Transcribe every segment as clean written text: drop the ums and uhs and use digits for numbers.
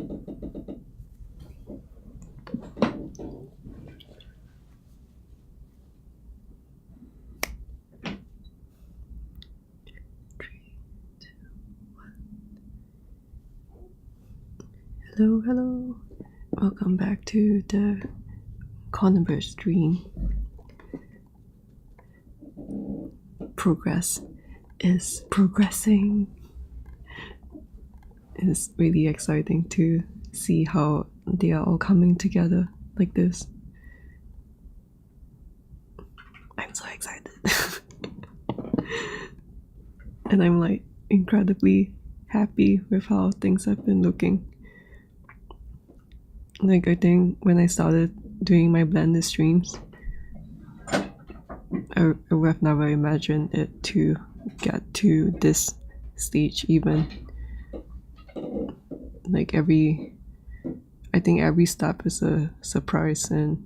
Hello, hello. Welcome back to the Converse stream. Progress is progressing. It's really exciting to see how they are all coming together like this. I'm so excited. And I'm like incredibly happy with how things have been looking. Like, I think when I started doing my blended streams, I would have never imagined it to get to this stage even. Like I think every step is a surprise, and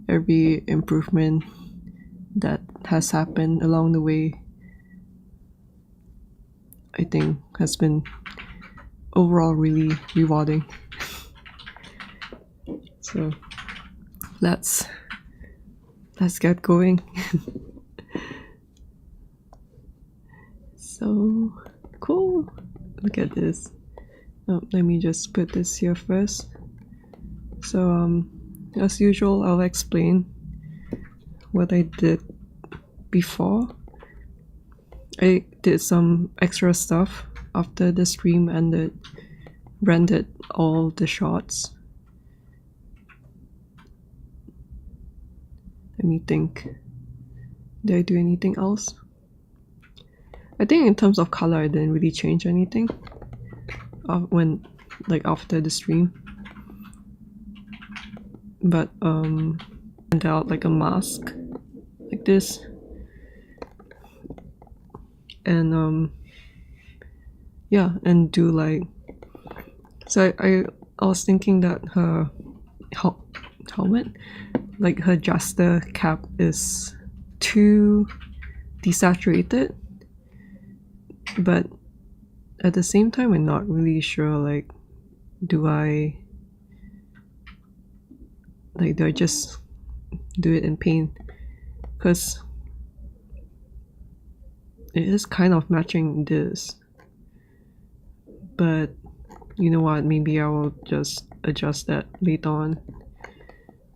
every improvement that has happened along the way, I think has been overall really rewarding. So let's get going. So cool. Look at this. Let me just put this here first. So as usual, I'll explain what I did before. I did some extra stuff after the stream ended, rendered all the shots. Let me think. Did I do anything else? I think in terms of color, I didn't really change anything after the stream. But sent out like a mask like this, and yeah, and do like, so I was thinking that her helmet, like her jester cap, is too desaturated, but at the same time I'm not really sure, like, do I just do it in paint, because it is kind of matching this. But you know what, maybe I will just adjust that later on.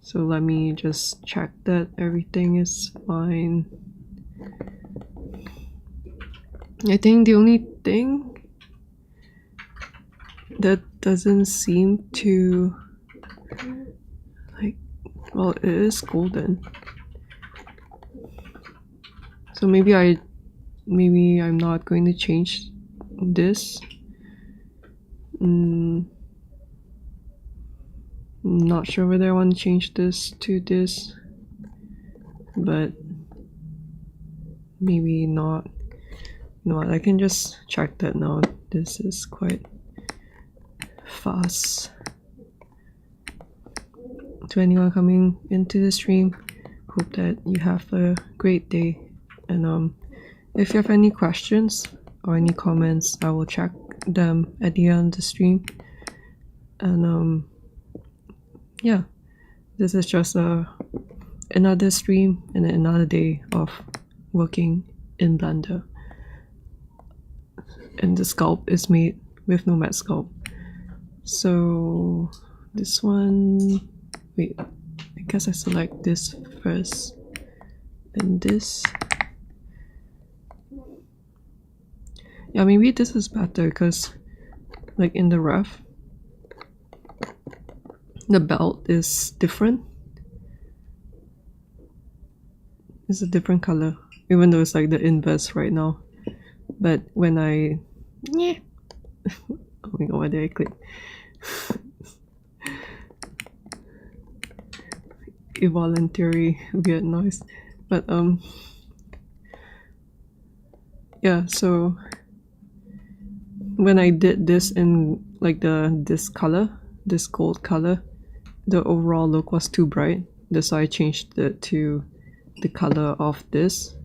So let me just check that everything is fine. I think the only thing that doesn't seem to, like, well, it is golden. So maybe I'm not going to change this. Not sure whether I want to change this to this, but maybe not. You know what, I can just check that now. This is quite fast. To anyone coming into the stream, hope that you have a great day. And if you have any questions or any comments, I will check them at the end of the stream. And yeah, this is just another stream and another day of working in Blender. And the sculpt is made with Nomad sculpt. So this one, wait, I guess I select this first, and this. Yeah, maybe this is better because, like, in the ref, the belt is different. It's a different color, even though it's like the inverse right now. But when I, oh my god, why did I click? Involuntary weird noise. But yeah, so when I did this in like this color, this gold color, the overall look was too bright. That's why I changed it to the color of this,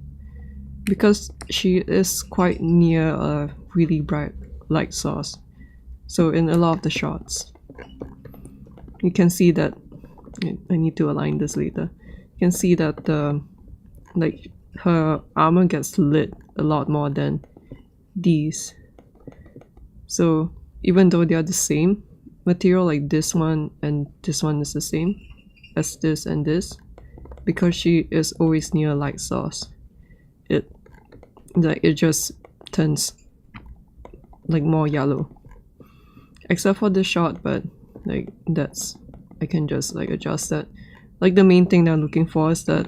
because she is quite near a really bright light source. So in a lot of the shots, you can see that I need to align this later. You can see that the like her armor gets lit a lot more than these. So even though they are the same material, like this one and this one is the same as this and this, because she is always near light source, it just turns like more yellow. Except for the shot, but like that's, I can just like adjust that. Like the main thing that I'm looking for is that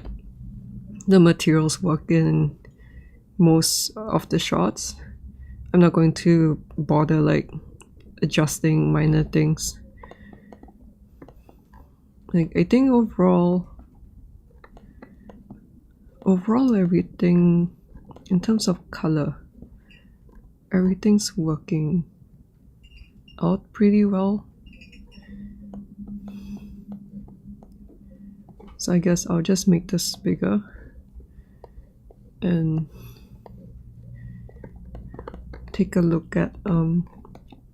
the materials work in most of the shots. I'm not going to bother like adjusting minor things. Like I think overall everything in terms of color, everything's working out pretty well. So I guess I'll just make this bigger and take a look at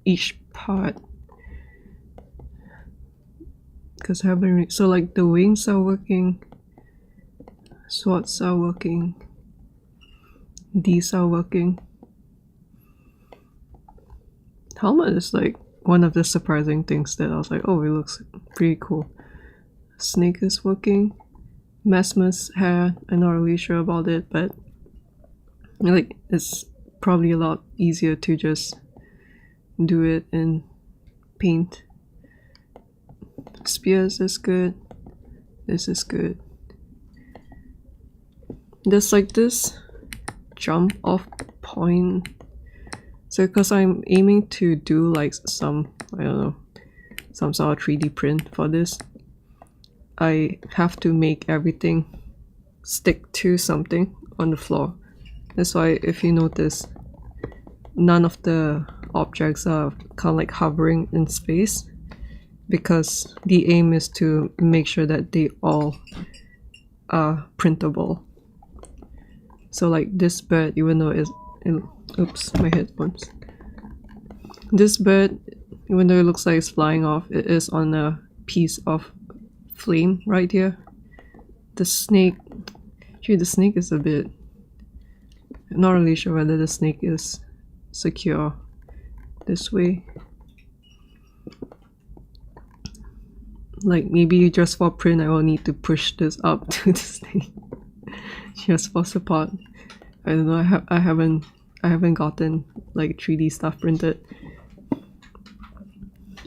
each part, because I haven't so like the wings are working, swords are working, these are working. Helmet is like one of the surprising things that I was like, oh, it looks pretty cool. Snake is working. Messmer's hair, I'm not really sure about it, but like it's probably a lot easier to just do it in paint. Spears is good. This is good. There's like this jump off point. So because I'm aiming to do like some, I don't know, some sort of 3D print for this, I have to make everything stick to something on the floor. That's why if you notice, none of the objects are kind of like hovering in space, because the aim is to make sure that they all are printable. So like this bird, even though oops, my headphones. This bird, even though it looks like it's flying off, it is on a piece of flame right here. The snake, actually the snake is a bit, I'm not really sure whether the snake is secure this way. Like maybe just for print I will need to push this up to the snake just for support. I don't know, I haven't gotten like 3D stuff printed.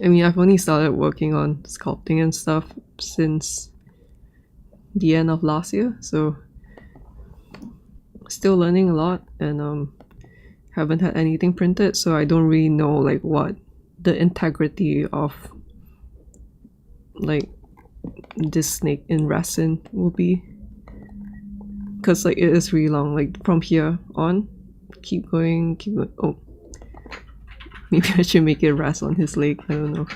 I mean, I've only started working on sculpting and stuff since the end of last year, so still learning a lot, and haven't had anything printed, so I don't really know like what the integrity of like this snake in resin will be, because like it is really long, like from here on, keep going. Oh, maybe I should make it rest on his leg, I don't know.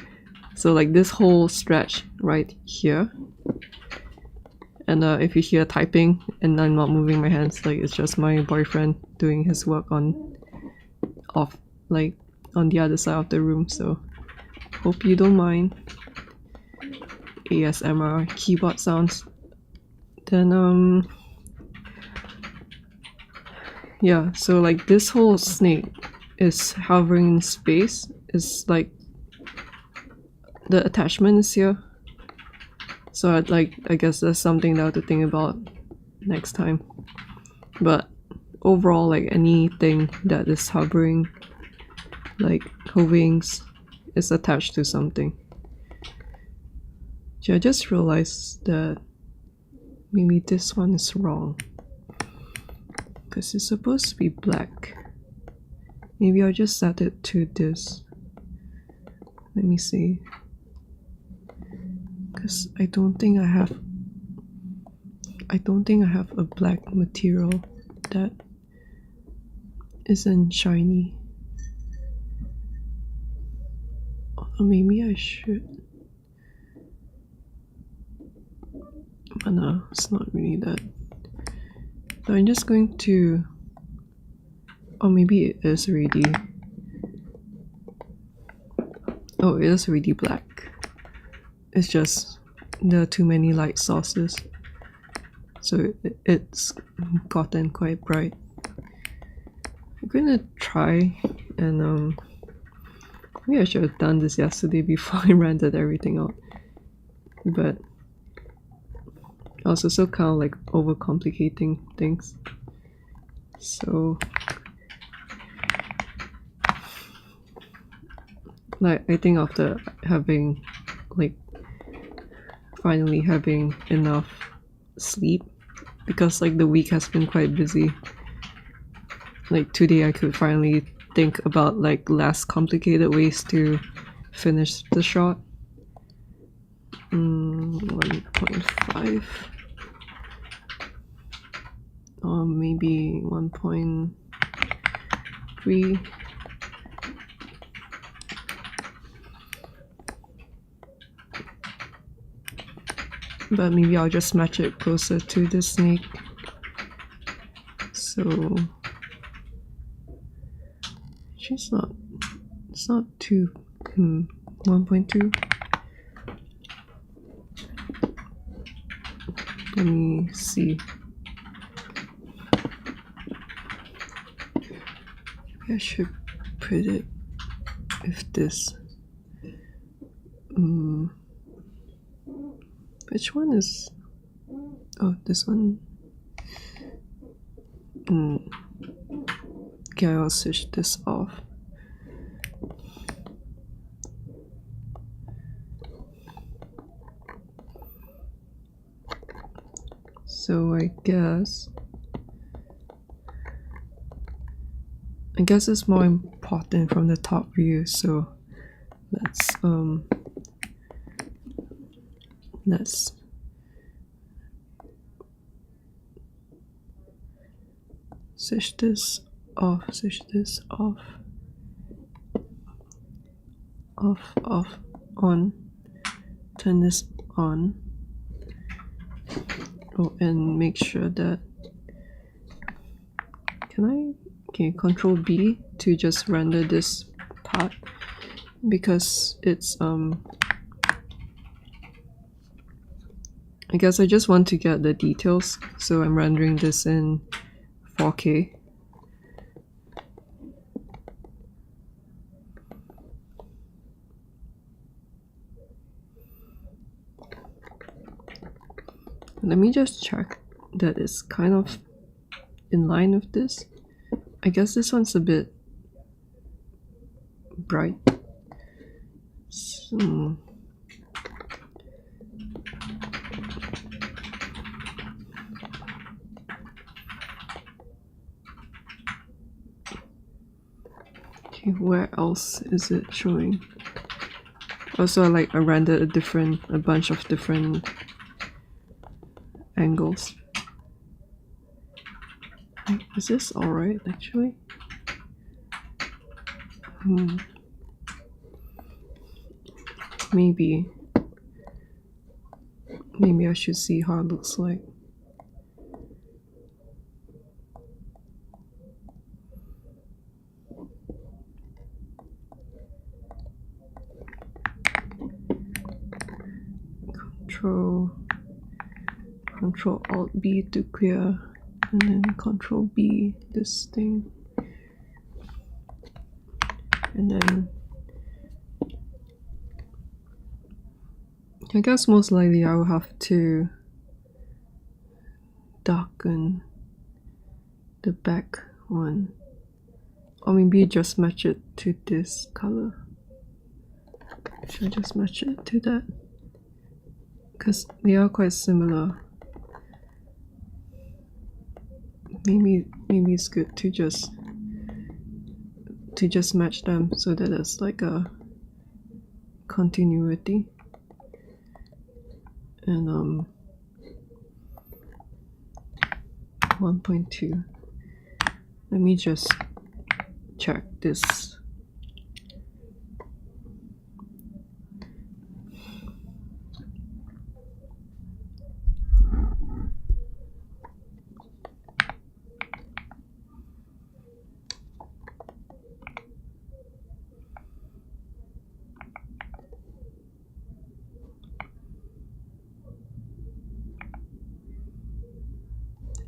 So like this whole stretch right here, and if you hear typing and I'm not moving my hands, like it's just my boyfriend doing his work on the other side of the room, so hope you don't mind ASMR keyboard sounds. Then yeah, so like this whole snake is hovering in space. Is like the attachment is here, so I guess that's something that I have to think about next time. But overall, like anything that is hovering, like her wings, is attached to something. I just realized that maybe this one is wrong, because it's supposed to be black. Maybe I'll just set it to this. Let me see. Because I don't think I have a black material that isn't shiny. Or maybe I should. But no, it's not really that. So I'm just going to, or maybe it is already, oh, it is already black. It's just there are too many light sources, so it's gotten quite bright. I'm gonna try and maybe I should have done this yesterday before I rendered everything out, but I was also kind of like overcomplicating things. So like I think after having like finally having enough sleep, because like the week has been quite busy, like today I could finally think about like less complicated ways to finish the shot. 1.5 or maybe 1.3. But maybe I'll just match it closer to the snake. So it's not too 1.2. Let me see. Maybe I should put it with this. Which one is? Oh, this one. Okay, I'll switch this off. So I guess it's more important from the top view. So let's switch this off, off, on, turn this on. Oh, and make sure that Control B to just render this part, because it's I guess I just want to get the details, so I'm rendering this in 4K. Let me just check that it's kind of in line with this. I guess this one's a bit bright. So okay, where else is it showing? Also, like I rendered a bunch of different angles. Is this alright actually? Maybe I should see how it looks like. Control Alt B to clear, and then Control B this thing, and then I guess most likely I will have to darken the back one, or maybe just match it to this color. Should I just match it to that? Because they are quite similar. Maybe it's good to just match them so that it's like a continuity. And 1.2. Let me just check this.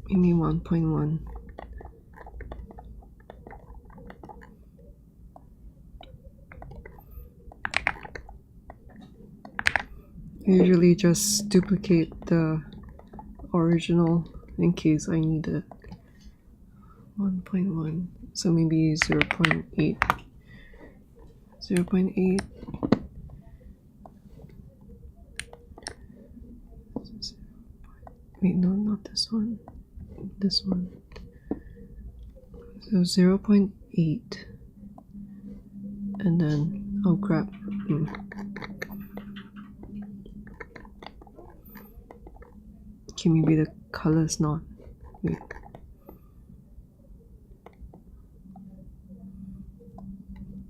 maybe 1.1. Usually just duplicate the original in case I need it. 1.1, so maybe 0.8. 0.8. Wait, no, not this one. This one. So 0.8. And then I'll grab. Okay, maybe the color's not. Wait.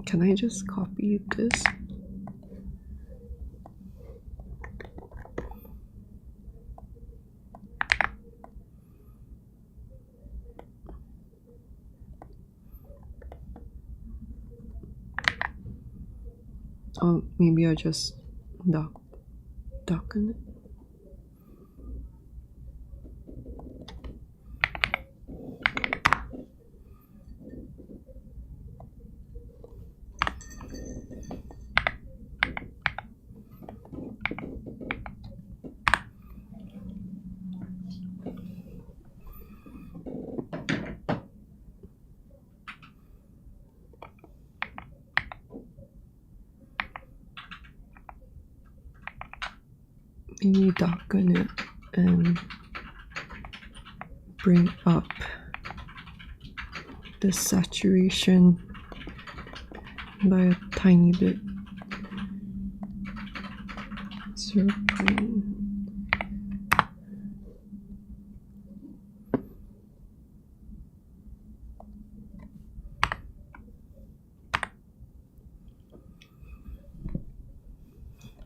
Can I just copy this? Or maybe I just darken it. Maybe darken it and bring up the saturation by a tiny bit. 0.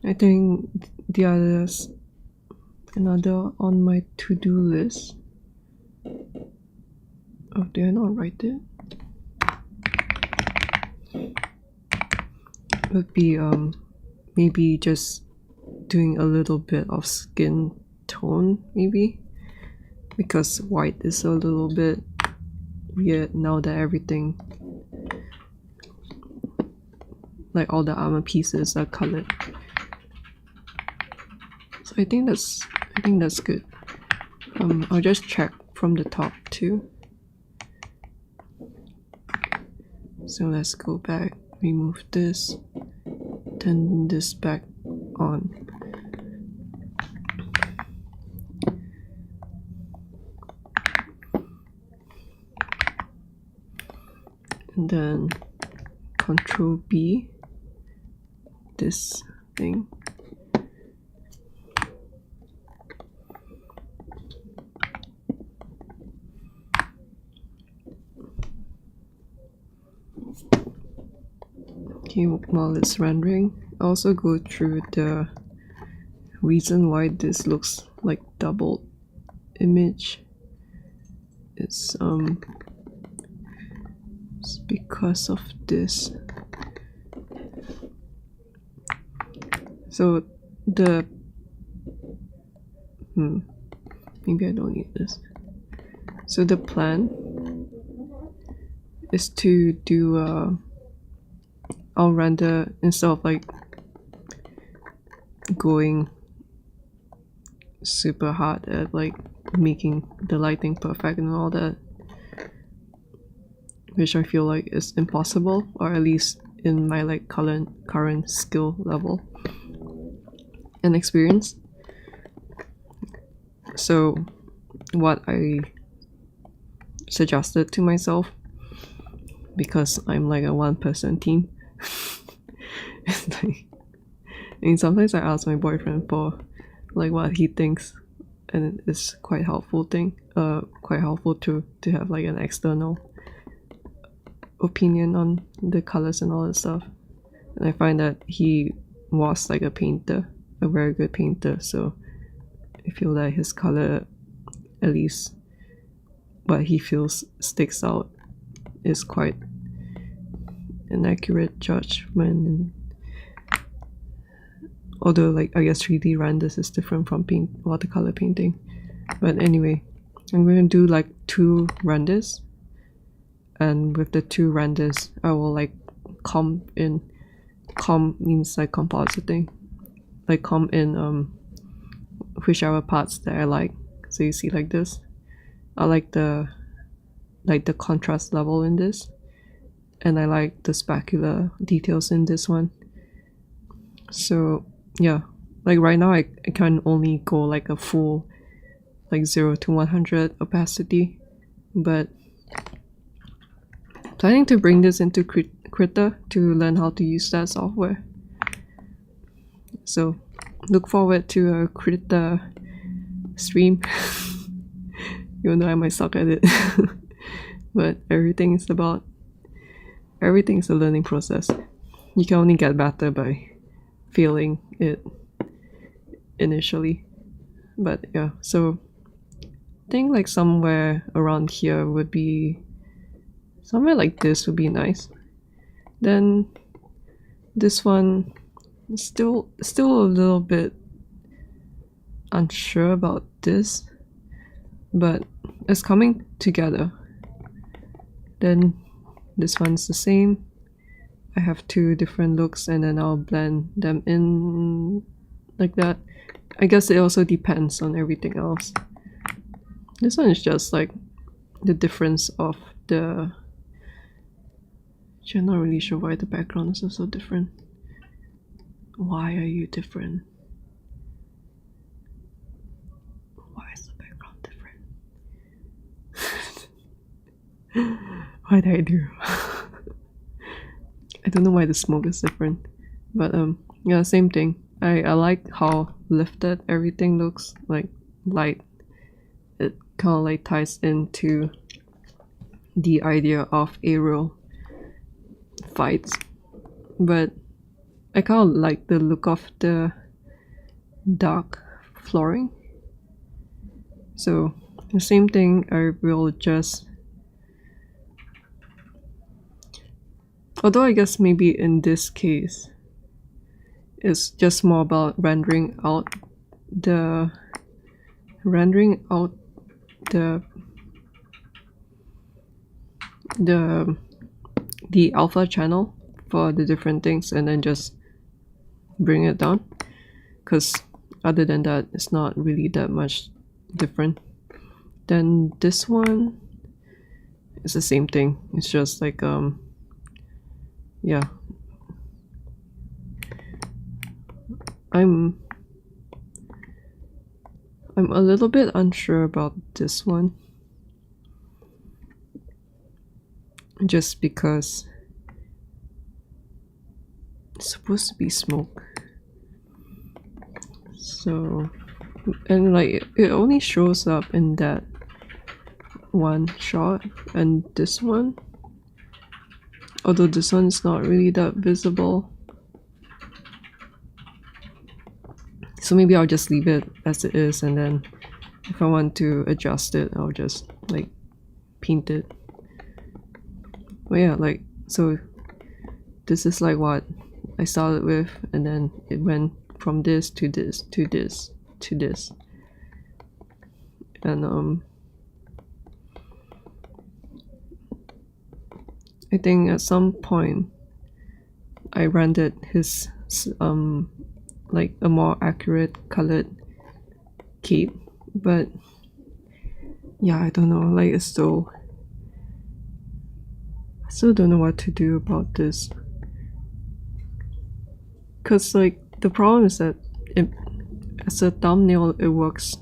I think the others, another on my to-do list. Oh, did I not write it? Would be maybe just doing a little bit of skin tone, maybe, because white is a little bit weird now that everything, like all the armor pieces, are colored. So I think that's good. I'll just check from the top too. So let's go back, remove this, turn this back on. And then Control B, this thing. Okay, while it's rendering, I'll also go through the reason why this looks like doubled image. It's because of this. So the maybe I don't need this. So the plan is to do I'll render, instead of like going super hard at like making the lighting perfect and all that, which I feel like is impossible, or at least in my like current skill level and experience. So what I suggested to myself, because I'm like a one-person team, it's like, I mean, sometimes I ask my boyfriend for like what he thinks, and it's quite helpful to have like an external opinion on the colors and all that stuff. And I find that he was like a painter, a very good painter, so I feel that his color, at least what he feels sticks out, is quite an accurate judgment. And although like I guess 3D renders is different from watercolor painting, but anyway, I'm going to do like 2 renders, and with the 2 renders I will like comp means like compositing, like comp in whichever parts that I like. So you see like this, I like the contrast level in this, and I like the specular details in this one. So yeah, like right now I can only go like a full like 0 to 100 opacity, but planning to bring this into Krita to learn how to use that software. So look forward to a Krita stream, even though I might suck at it. But everything's a learning process. You can only get better by failing it initially. But yeah, so I think like somewhere around here would be, somewhere like this would be nice. Then this one, still a little bit unsure about this, but it's coming together. Then this one's the same. I have 2 different looks, and then I'll blend them in like that. I guess it also depends on everything else. This one is just like the difference of the... I'm not really sure why the background is so different. Why are you different? Why is the background different? What did I do? I don't know why the smoke is different. But yeah, same thing. I like how lifted everything looks, like light. It kind of like ties into the idea of aerial fights. But I kind of like the look of the dark flooring. So the same thing, I will just... Although I guess maybe in this case, it's just more about rendering out the alpha channel for the different things, and then just bring it down, because other than that it's not really that much different. Then this one is the same thing. It's just like yeah, I'm a little bit unsure about this one, just because it's supposed to be smoke. So, and like it only shows up in that one shot, and this one, although this one is not really that visible. So maybe I'll just leave it as it is, and then if I want to adjust it, I'll just like paint it. But yeah, like, so this is like what I started with, and then it went from this to this to this to this. And I think at some point I rendered his like a more accurate colored cape, but yeah, I don't know, like I still don't know what to do about this, because like the problem is that as a thumbnail it works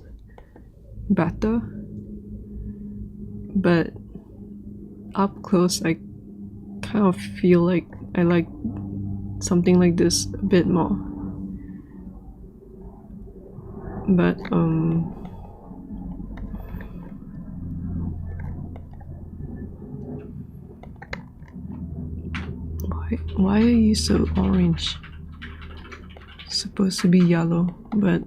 better, but up close I kind of feel like I like something like this a bit more. But why are you so orange? It's supposed to be yellow, but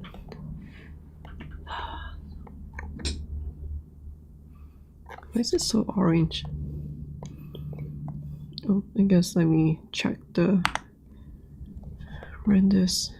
why is it so orange? Oh, I guess let me check the renders.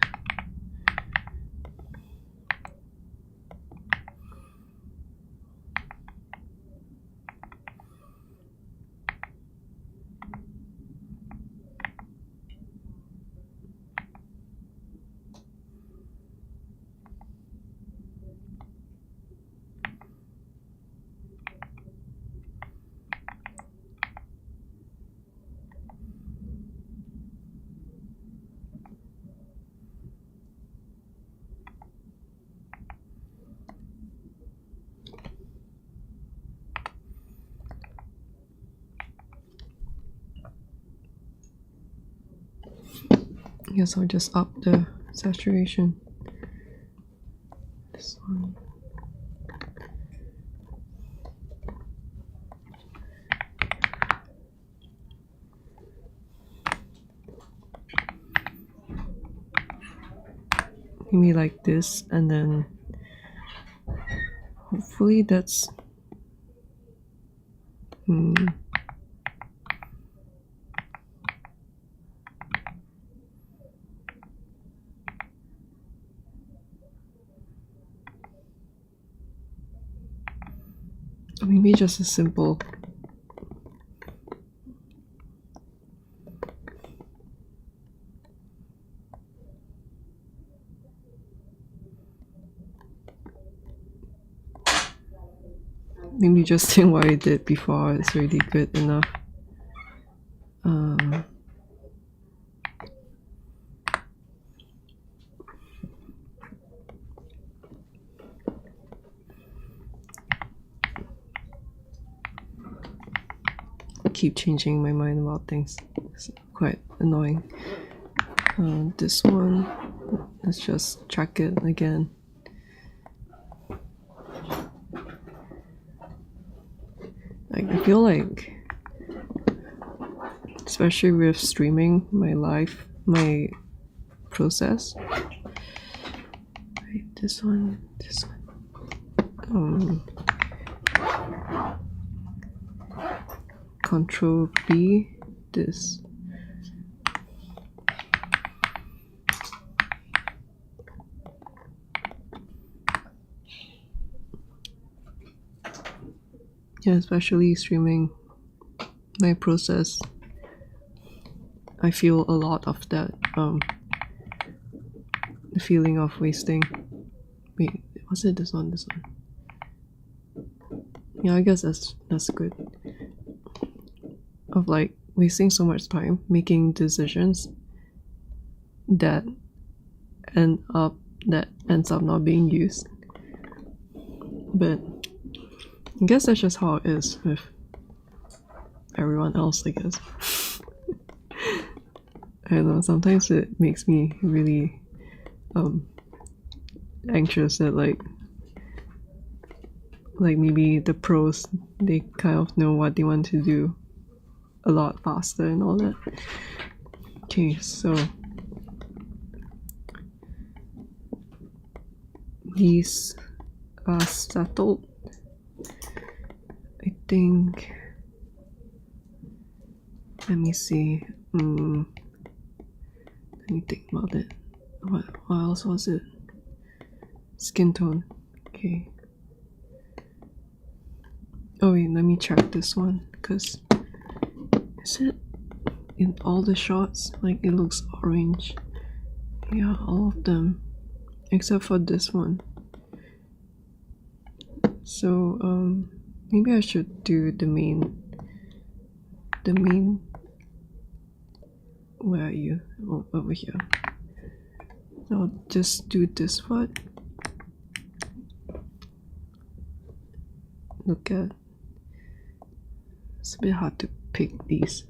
I guess I'll just up the saturation. This one. Maybe like this, and then hopefully that's maybe just a simple maybe just in what I did before is really good enough. Keep changing my mind about things. It's quite annoying. This one, let's just check it again. Like, I feel like, especially with streaming my process. Right, this one. Control B, this. Yeah, especially streaming my process, I feel a lot of that, the feeling of wasting. Wait, was it this one? Yeah, I guess that's good. Of like wasting so much time making decisions that ends up not being used. But I guess that's just how it is with everyone else, I guess. I don't know, sometimes it makes me really anxious that like maybe the pros, they kind of know what they want to do a lot faster and all that. Okay, so these are settled. I think, let me see, let me think about it. What else was it? Skin tone. Okay. Oh wait, let me check this one, because is it in all the shots? Like, it looks orange. Yeah, all of them except for this one. So maybe I should do the main. Where are you? Oh, over here. I'll just do this one. Look at, it's a bit hard to pick these.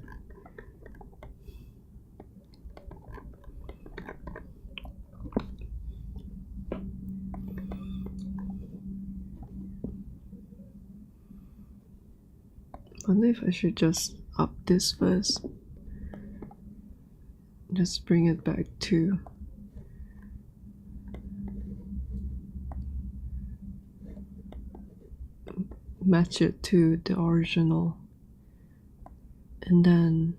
I wonder if I should just up this first. Just bring it back to match it to the original. And then,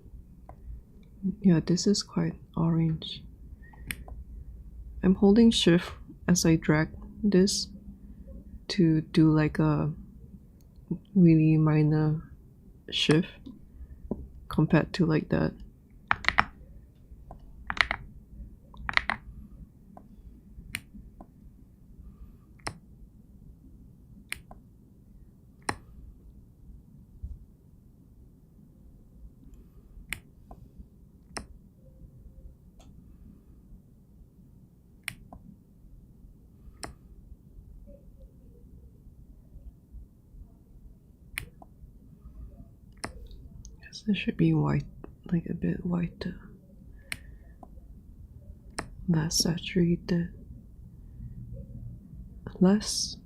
yeah, this is quite orange. I'm holding shift as I drag this to do like a really minor shift compared to like that. This should be white, like a bit whiter. less saturated. Less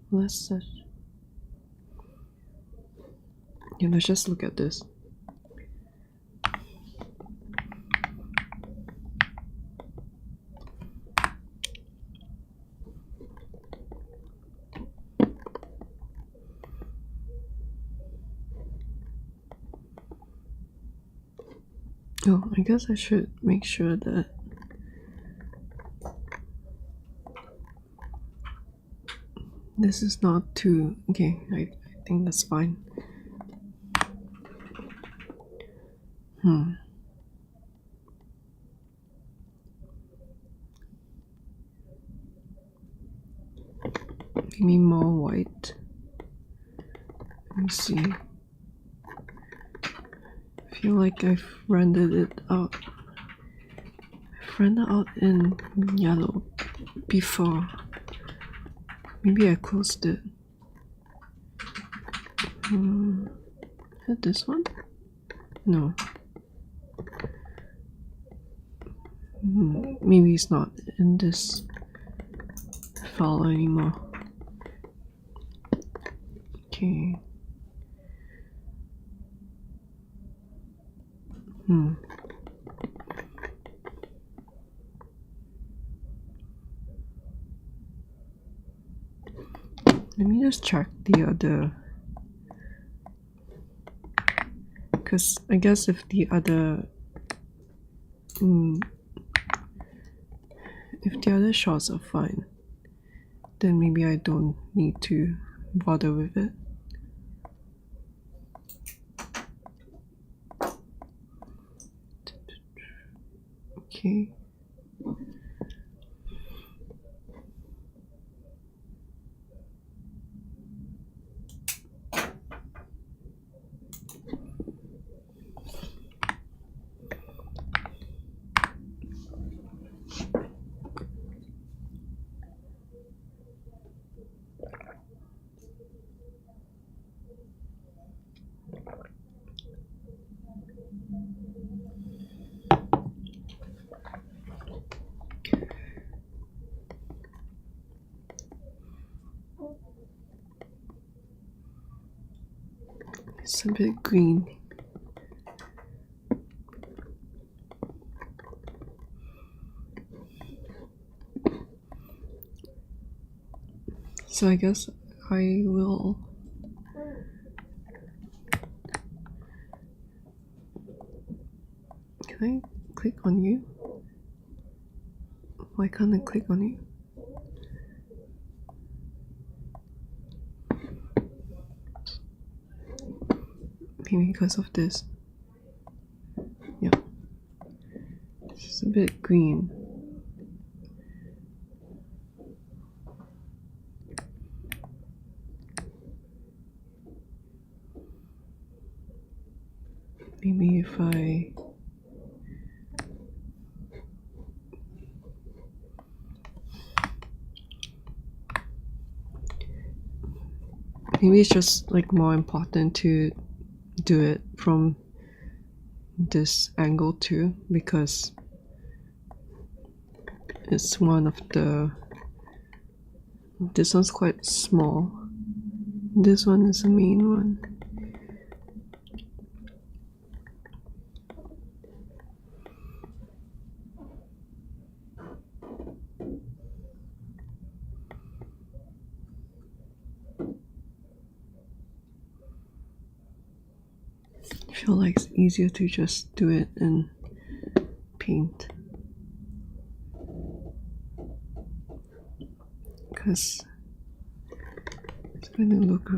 yeah, let's just look at this. Oh, I guess I should make sure that this is not too... Okay, I think that's fine. Maybe more white. Let me see. I feel like I've rendered it out. I've rendered out in yellow before. Maybe I closed it. Is it this one? No. Maybe it's not in this file anymore. Okay. Let me just check the other, because I guess if the other shots are fine, then maybe I don't need to bother with it. Okay. It's a bit green. So I guess I will... Can I click on you? Why can't I click on you? Maybe because of this. Yeah. It's a bit green. Maybe if I... Maybe it's just like more important to do it from this angle too, because it's one of the... This one's quite small. This one is the main one. I feel like it's easier to just do it in paint, because it's gonna look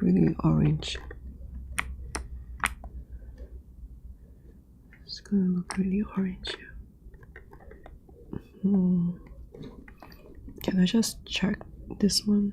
really orange. It's gonna look really orange. Can I just check this one?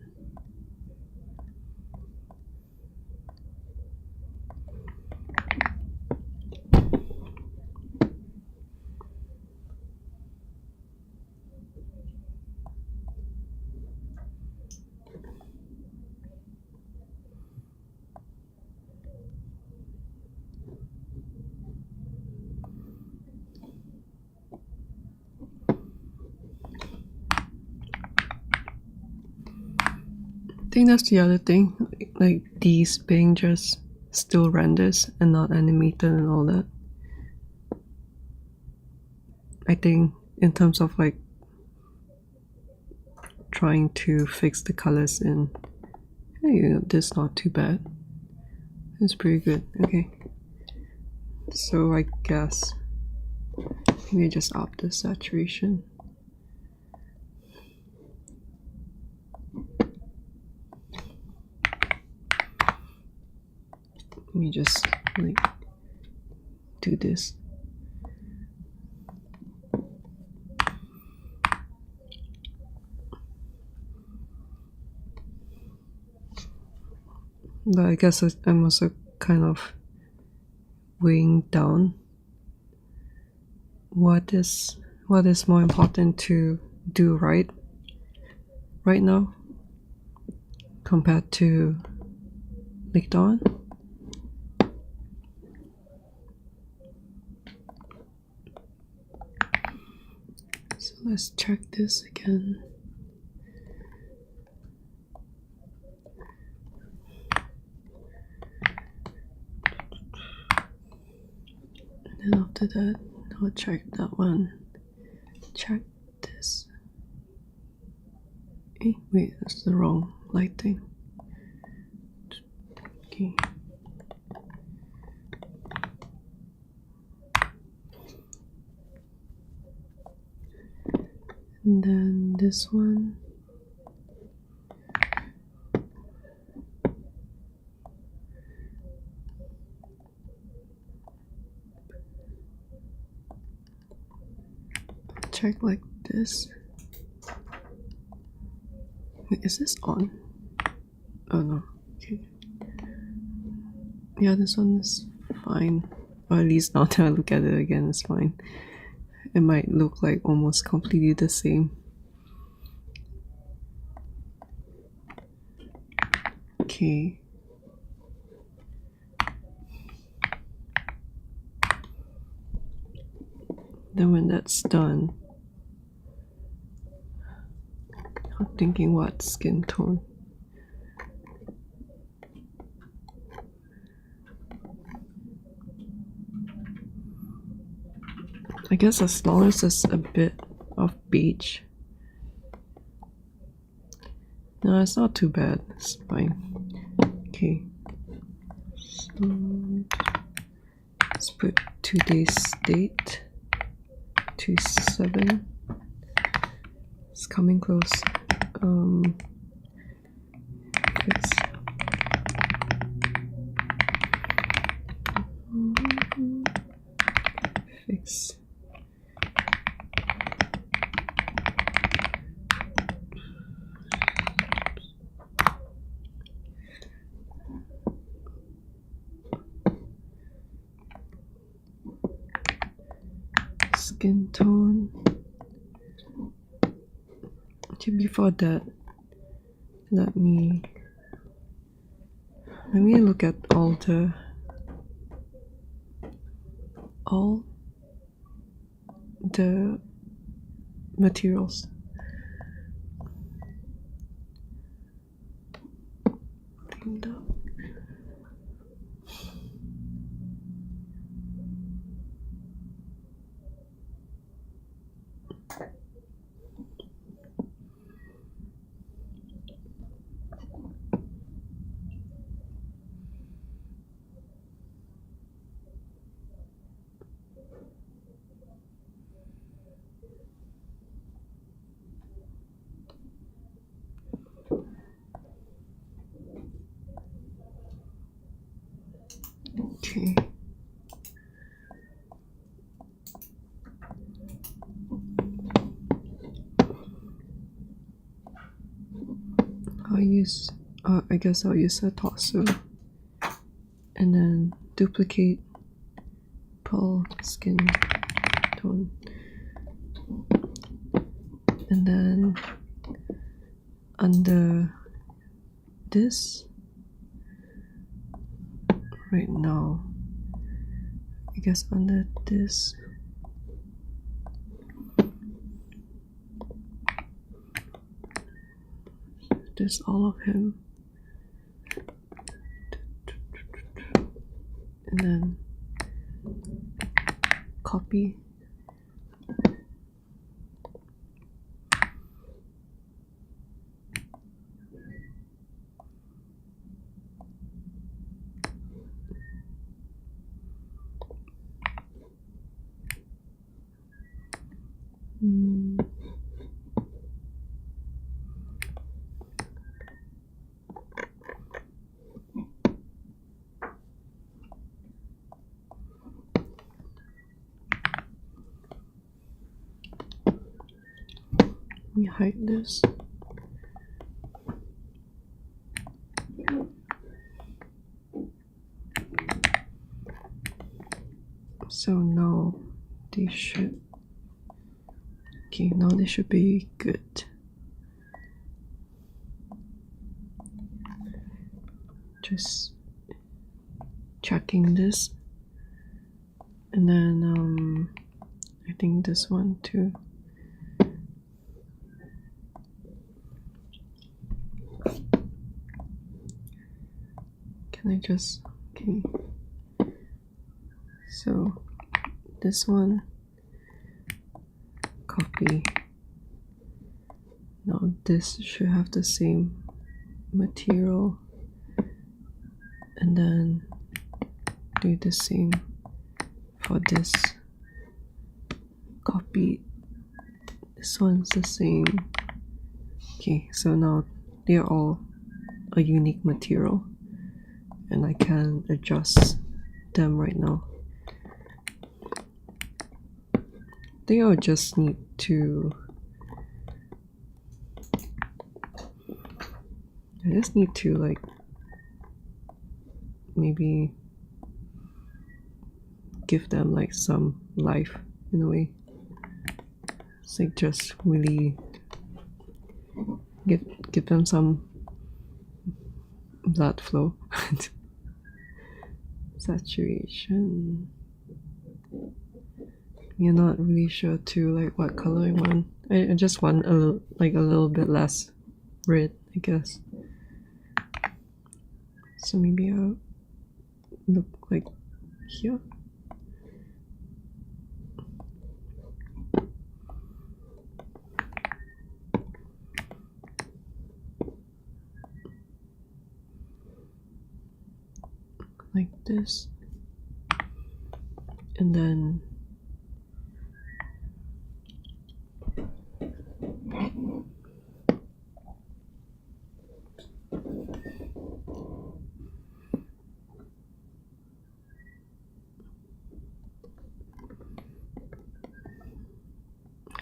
think that's the other thing, like these being just still renders and not animated and all that. I think in terms of like trying to fix the colors in, hey, this is not too bad. It's pretty good. Okay, so I guess maybe just up the saturation. Let me just like do this. But I guess I'm also kind of weighing down what is more important to do right now compared to later on. So let's check this again. And after that, I'll check that one. Check this. Hey, wait, that's the wrong lighting. Okay. And then this one. Check like this. Wait, is this on? Oh no. Okay. Yeah, this one is fine. Or at least now that I look at it again, it's fine. It might look like almost completely the same. Okay. Then when that's done, I'm thinking what skin tone. I guess as long as there's a bit of beige. No, it's not too bad. It's fine. Okay. So let's put today's date to 7. It's coming close. Fix. Skin tone. Okay, before that, let me look at all the materials. Cleaned up. Okay. I guess I'll use a torso and then duplicate, pull skin tone, and then under this right now, I guess under this, this all of him. And then copy. Let me hide this. So now they should, okay, now they should be good. Just checking this, and then I think this one too. Can I just, okay, so this one, copy. Now this should have the same material, and then do the same for this. Copy. This one's the same. Okay, so now they're all a unique material, and I can adjust them right now. I think I'll just need to, like maybe give them like some life in a way. It's like just really give them some blood flow. Saturation. You're not really sure too, like what color I want. I just want a little bit less red, I guess. So maybe I'll look like here. Like this. And then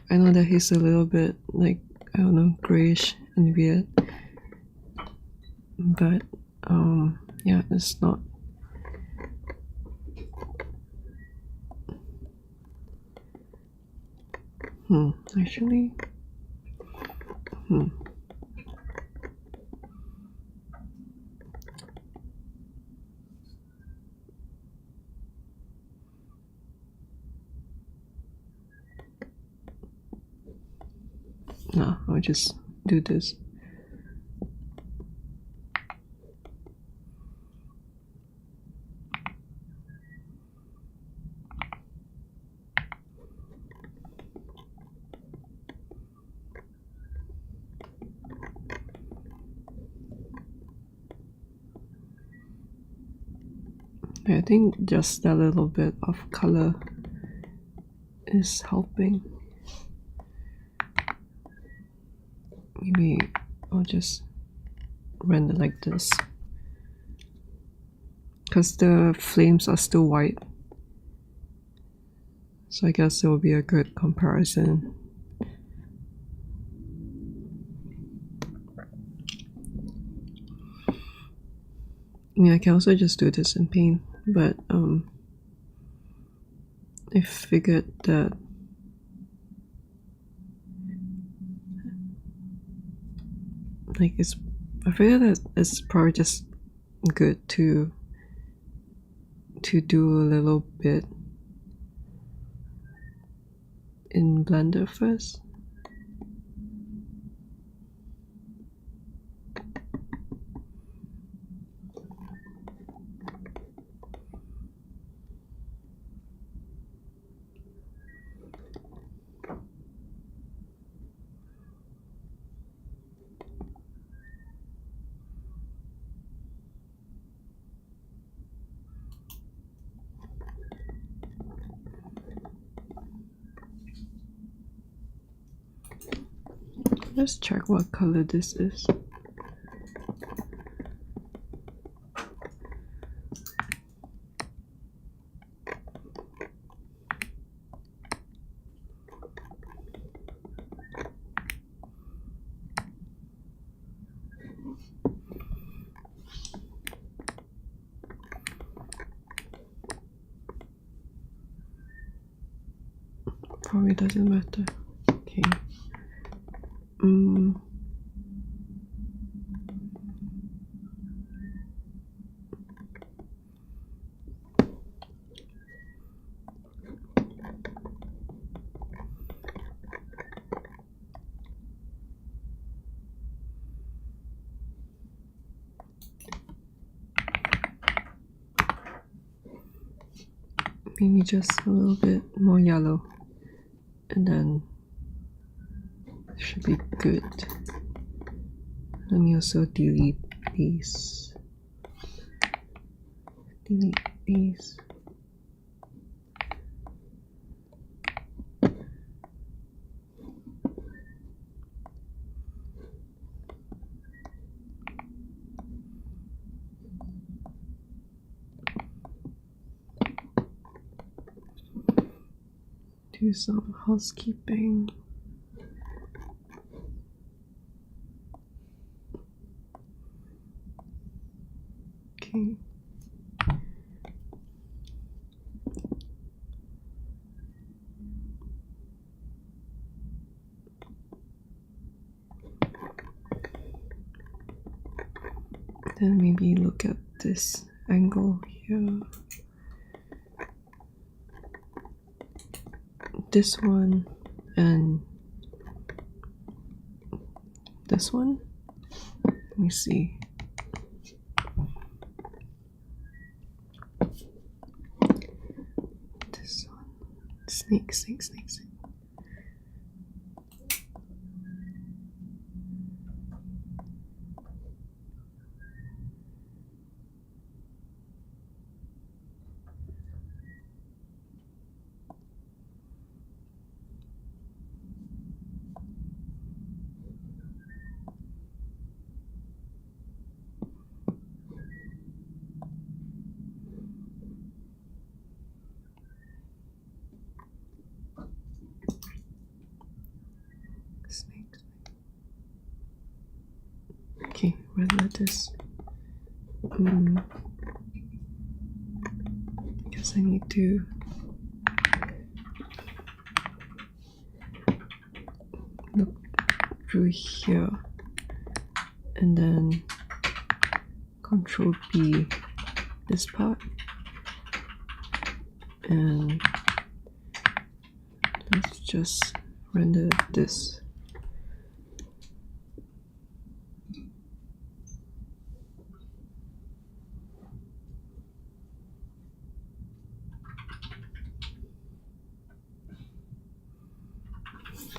I know that he's a little bit like, I don't know, grayish and weird, but yeah, it's not. Actually, no, I'll just do this. I think just a little bit of color is helping. Maybe I'll just render like this, because the flames are still white, so I guess it will be a good comparison. Yeah, I can also just do this in paint, but I figured that I figured that it's probably just good to do a little bit in Blender first. Let's check what color this is. Probably doesn't matter. Okay. Maybe just a little bit more yellow, and then it should be good. Let me also delete these. Delete these. Do some housekeeping. Okay. Then maybe look at this angle here. This one and this one. Let me see. This one. Snake. Okay, render this. Guess I need to look through here and then Control B this part, and let's just render this.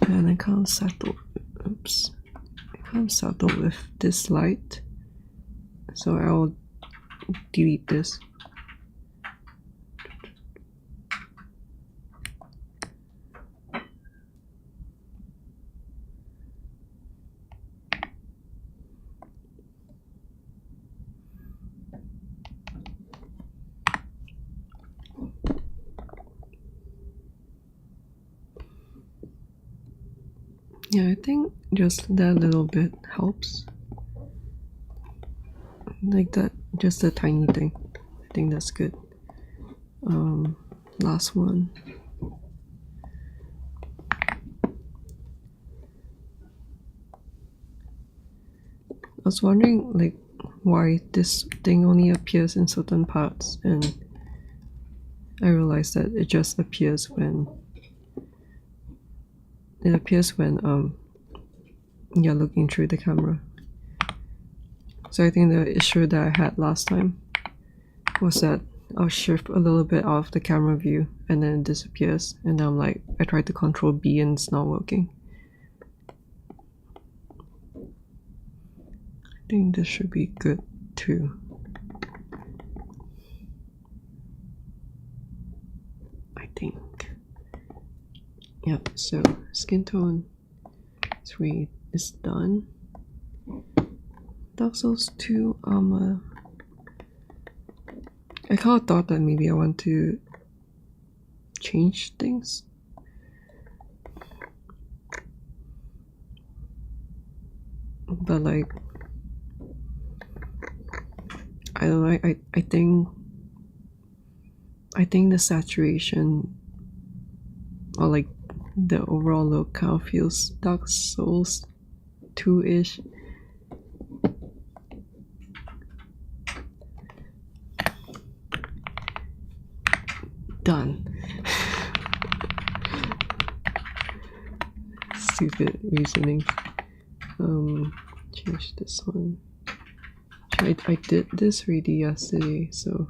And I can't settle. Oops. I can't settle with this light, so I'll delete this. Yeah, I think just that little bit helps. Like that, just a tiny thing. I think that's good. Last one. I was wondering like why this thing only appears in certain parts, and I realized that it just appears when you're looking through the camera. So I think the issue that I had last time was that I'll shift a little bit out of the camera view and then it disappears, and then I'm like, I tried to Control B and it's not working. I think this should be good too. I think. Yep, so skin tone 3 is done. Dark Souls 2 armor. I kind of thought that maybe I want to change things. But like, I don't know, I think the saturation or like the overall look kind of feels Dark Souls 2-ish. Done. Stupid reasoning. Change this one. I did this already yesterday, so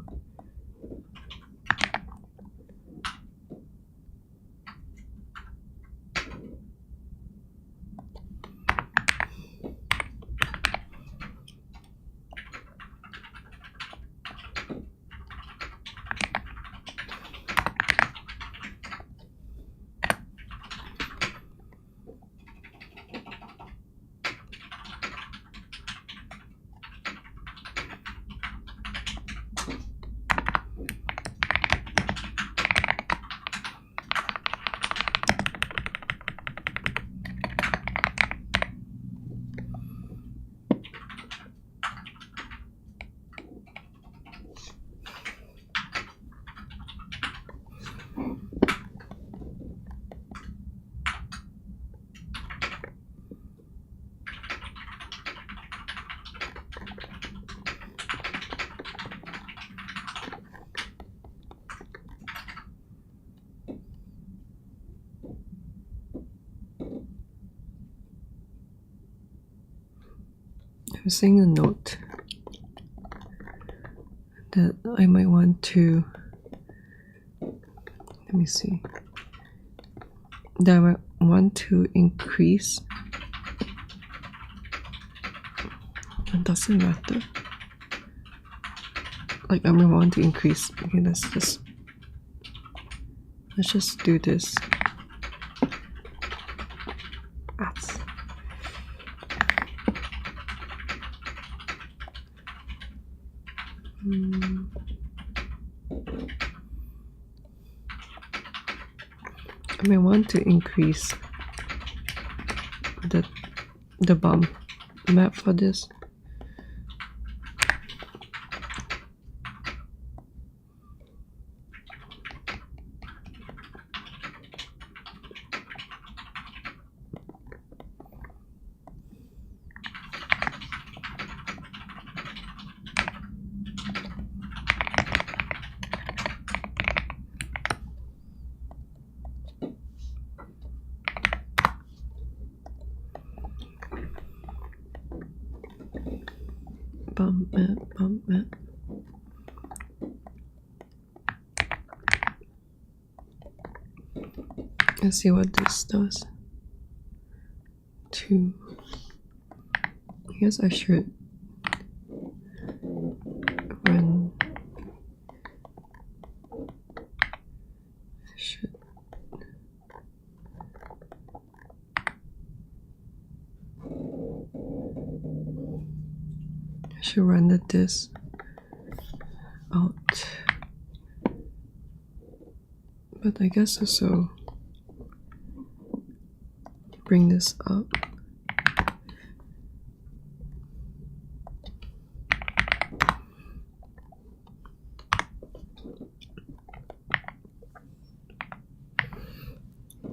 I'm seeing a note that I might want to, let me see, that I might want to increase. It doesn't matter. Like I might want to increase. Okay, let's just do this. That's I may want to increase the bump map for this. Bump map. Let's see what this does. 2. I guess I should run. I should render this out. But I guess also bring this up.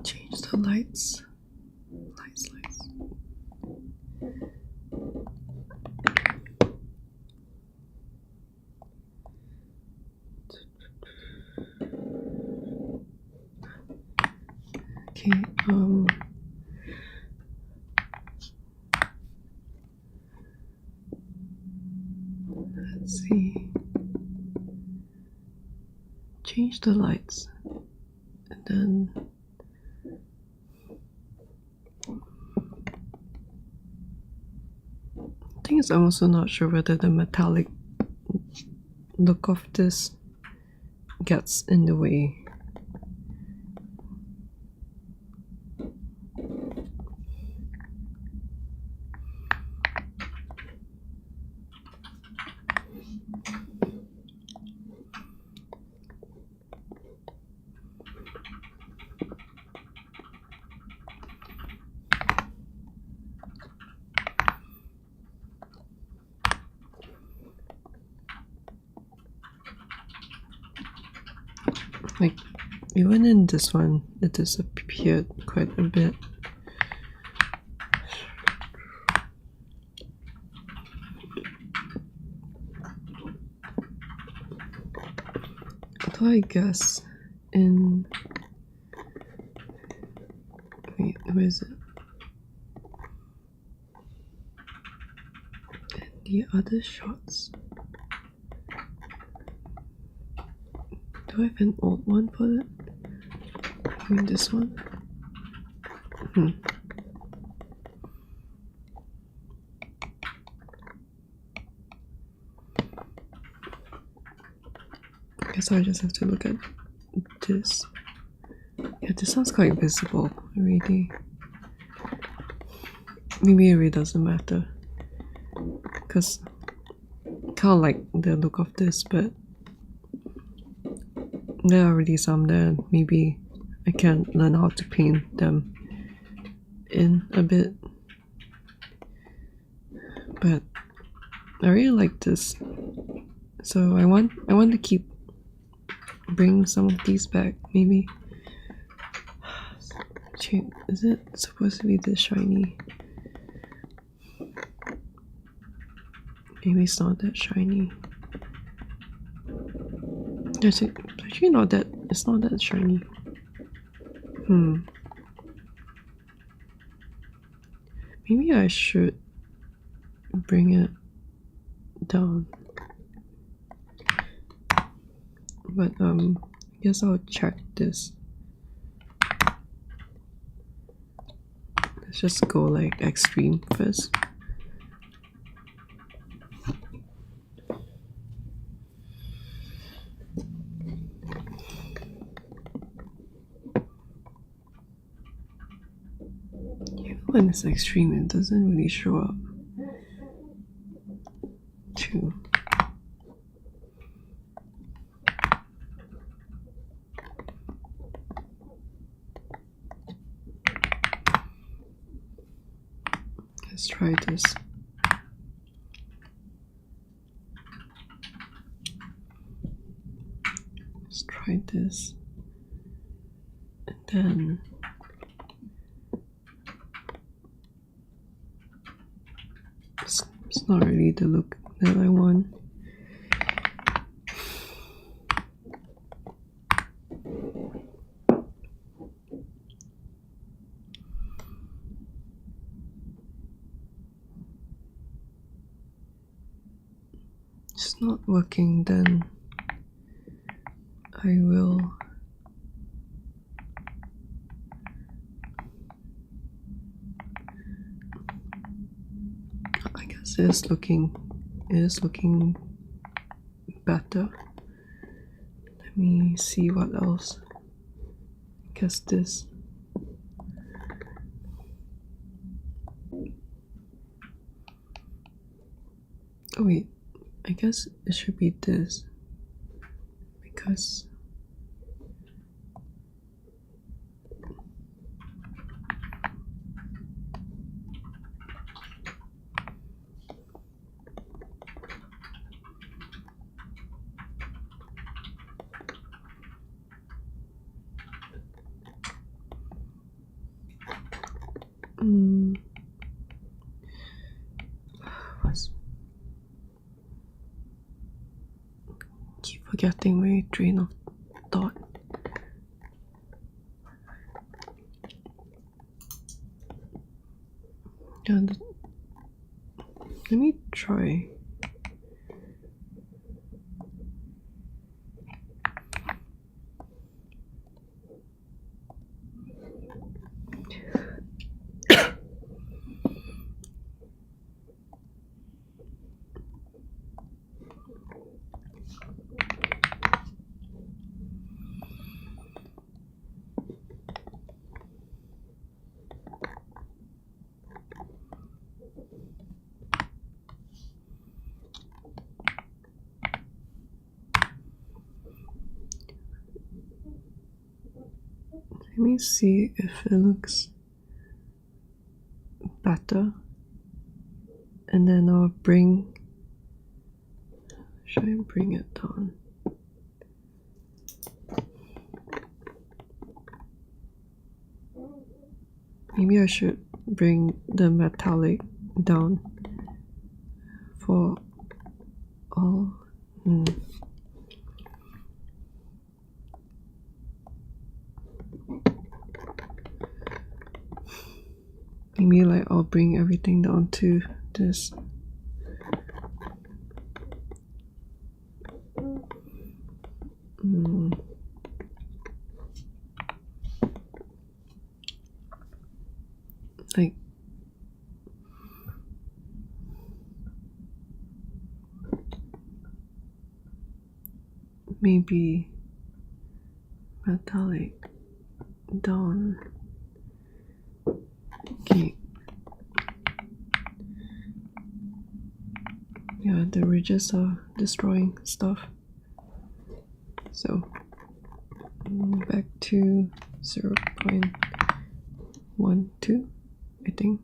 Change the lights. Lights. Okay, let's see. Change the lights. And then the thing is, I'm also not sure whether the metallic look of this gets in the way. Like, even in this one, it disappeared quite a bit. Although I guess in... Wait, where is it? In the other shots. Do I have an old one for that? I mean this one? I guess I just have to look at this. Yeah, this one's quite visible already. Maybe it really doesn't matter. Because I kind of like the look of this, but there are already some there. Maybe I can learn how to paint them in a bit. But I really like this. So I want to bring some of these back, maybe. Is it supposed to be this shiny? Maybe it's not that shiny. It's actually not that. It's not that shiny. Maybe I should bring it down. But I guess I'll check this. Let's just go like extreme first. When it's extreme, it doesn't really show up too. Let's try this. Let's try this. And then it's not really the look that I want. It's not working, then I will I guess it is looking better. Let me see what else. I guess this. Oh wait, I guess it should be this, because keep forgetting my train of thought. And let me try. Let me see if it looks better, and then I'll should I bring it down? Maybe I should bring the metallic down for all. Maybe like I'll bring everything down to this. Like maybe metallic down. Okay. Yeah, the ridges are destroying stuff. So back to 0.12, I think.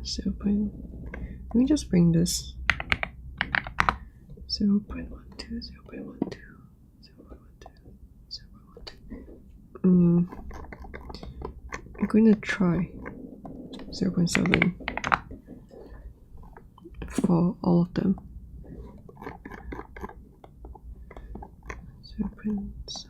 0. Let me just bring this 0.12, 0.12, 0.12, 0.12. I'm going to try 0.7 for all of them. 0.7.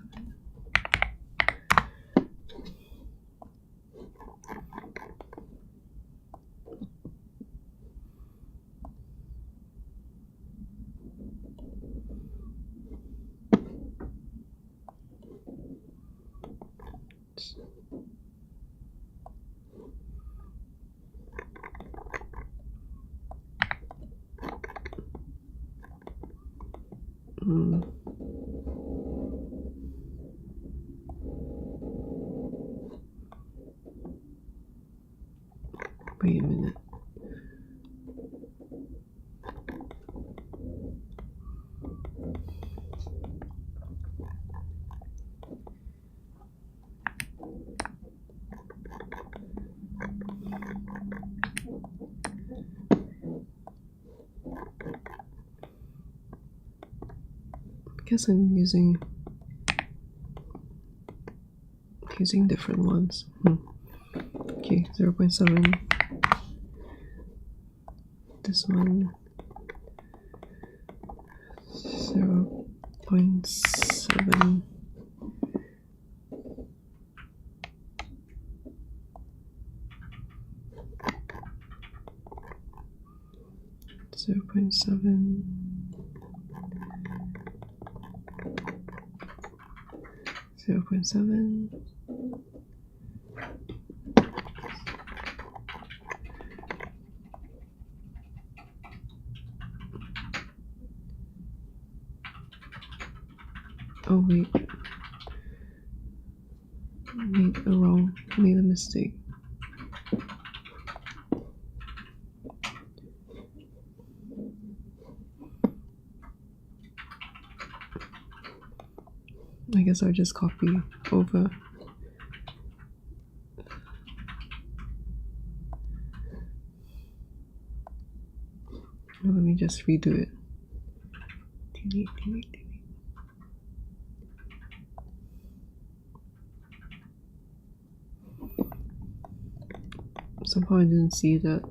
Wait a minute. I guess I'm using different ones. Okay, 0.7. This one 0.7. 0.7. 0.7. Oh wait, made a mistake. I guess I'll just copy over. Let me just redo it. Delete. Somehow I didn't see that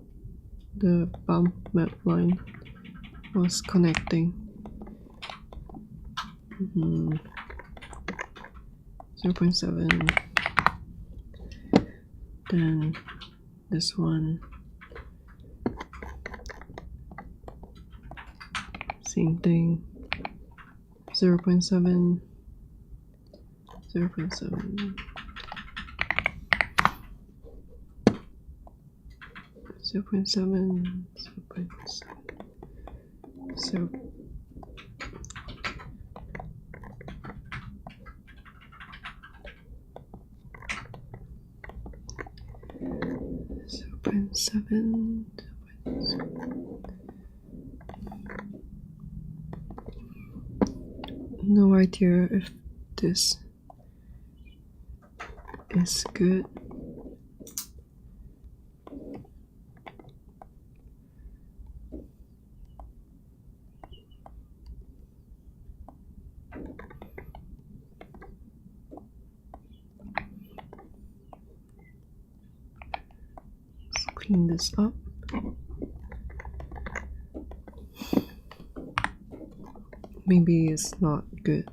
the bump map line was connecting. 0.7. Then this one. Same thing. 0.7. 0.7. 0.7. 0.7. 0.7. No idea if this is good. clean this up. Maybe it's not good.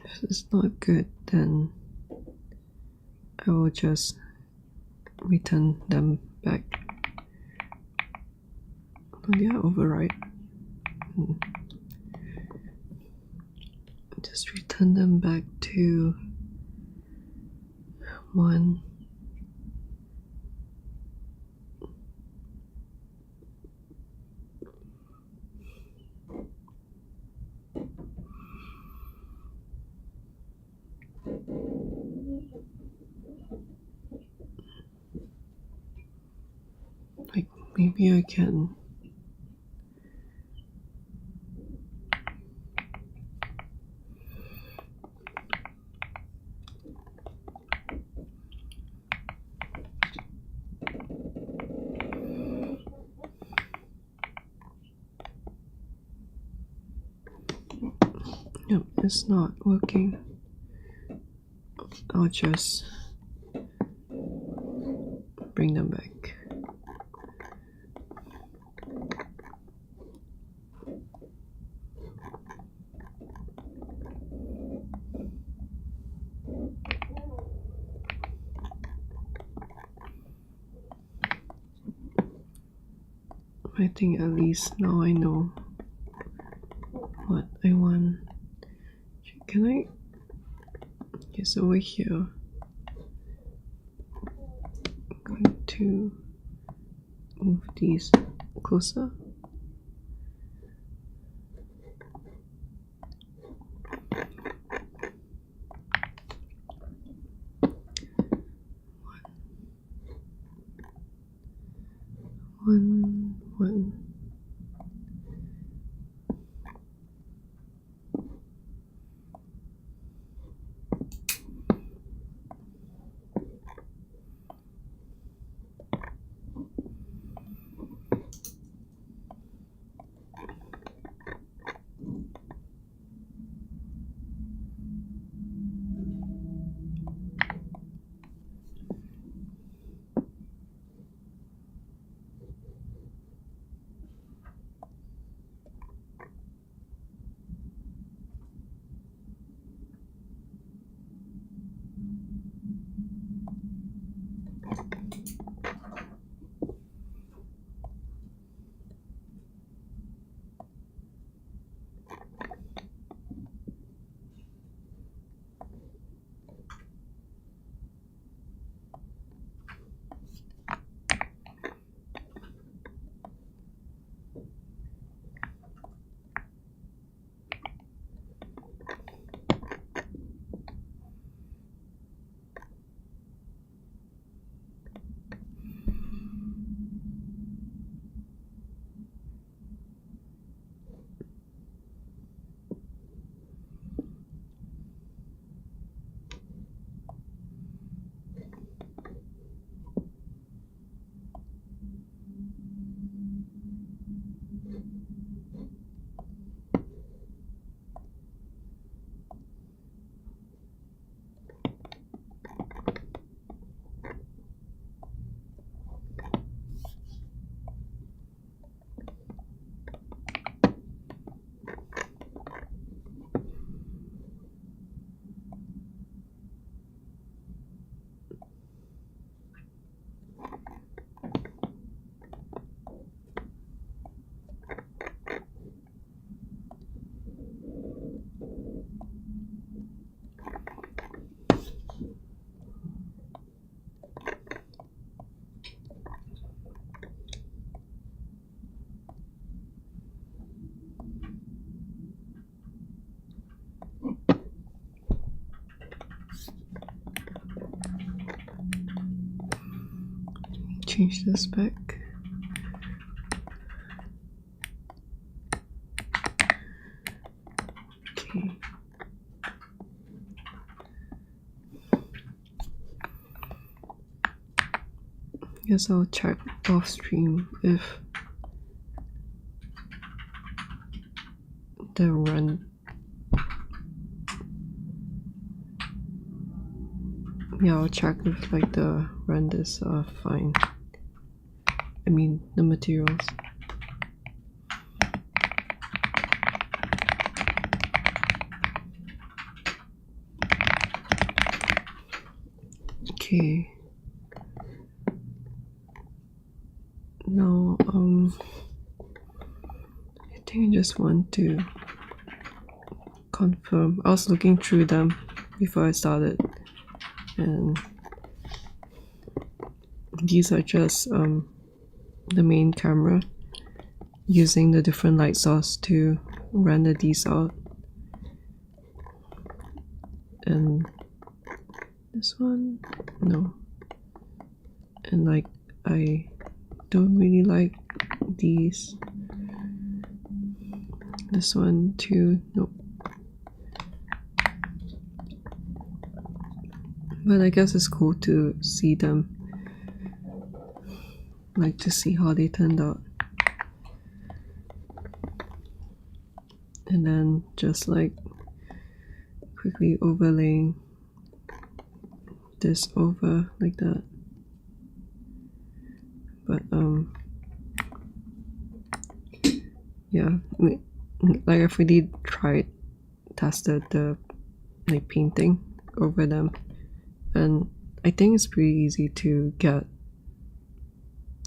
If it's not good, then I will just return them back. Oh yeah, override. Just return them back to 1. Like, maybe I can Yep, it's not working. I'll just bring them back. I think at least now I know what I want. Can I? Yes, over here. I'm going to move these closer. One. Change this back. Okay. Guess I'll check off stream if the run. Yeah, I'll check if like the renders are fine. I mean the materials. Okay. Now I think I just want to confirm. I was looking through them before I started, and these are just the main camera using the different light source to render these out. And this one, no. And like I don't really like these. This one too, nope. But I guess it's cool to see them, like to see how they turned out. And then just like quickly overlaying this over like that. But yeah, like I've really tested the like painting over them, and I think it's pretty easy to get.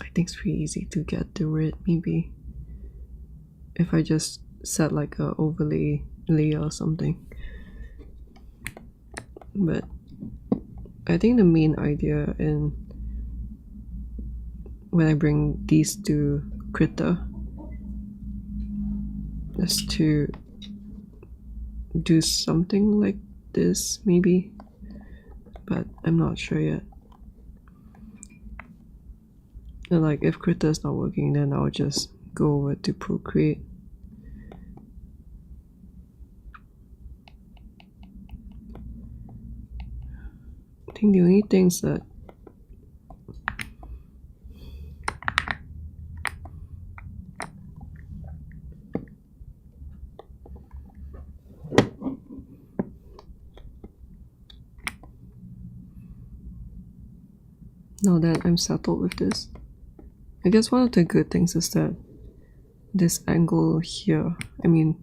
I think it's pretty easy to get the red, maybe if I just set like a overlay layer or something. But I think the main idea in when I bring these to Krita is to do something like this maybe, but I'm not sure yet. And like if Krita is not working, then I'll just go over to Procreate. I think the only things that now that I'm settled with this, I guess one of the good things is that this angle here, I mean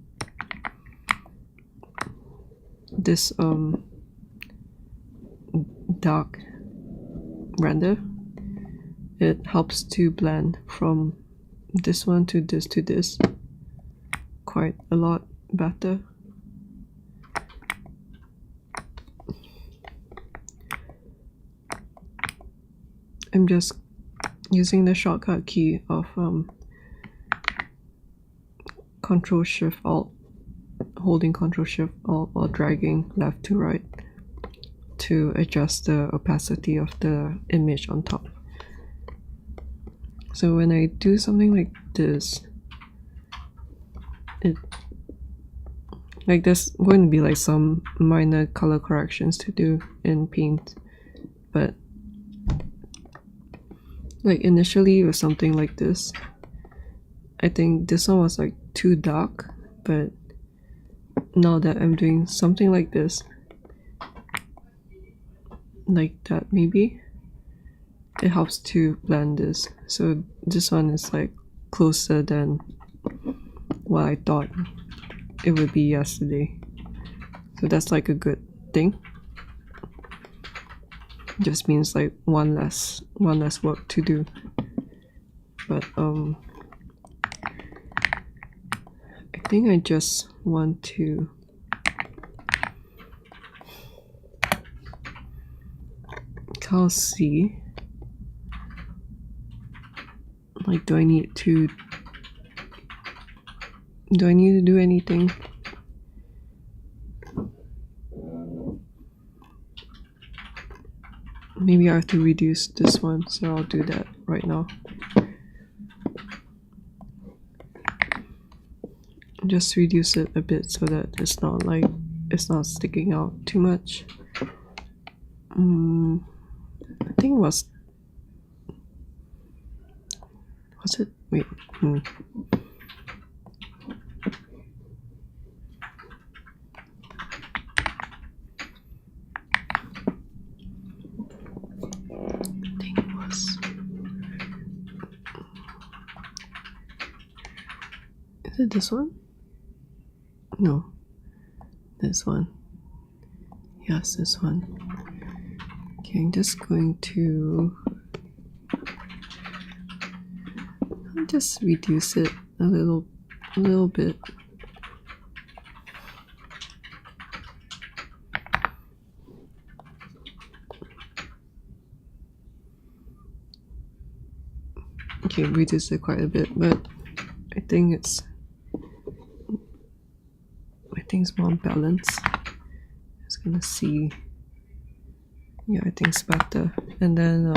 this dark render, it helps to blend from this one to this quite a lot better. I'm just using the shortcut key of Control Shift Alt, holding Control Shift Alt or dragging left to right to adjust the opacity of the image on top. So when I do something like this, there's going to be like some minor color corrections to do in Paint, but like initially with something like this, I think this one was like too dark, but now that I'm doing something like this, like that maybe, it helps to blend this. So this one is like closer than what I thought it would be yesterday. So that's like a good thing. Just means like one less work to do. But I think I just want to see, like, do I need to do anything? Maybe I have to reduce this one, so I'll do that right now. Just reduce it a bit so that it's not sticking out too much. I think it was Was it? Wait. Is it this one? No. This one. Yes, this one. Okay, I'm just going to... I'll just reduce it a little bit. Okay, reduce it quite a bit, but I think it's more balanced. Just gonna see. Yeah, I think it's better. And then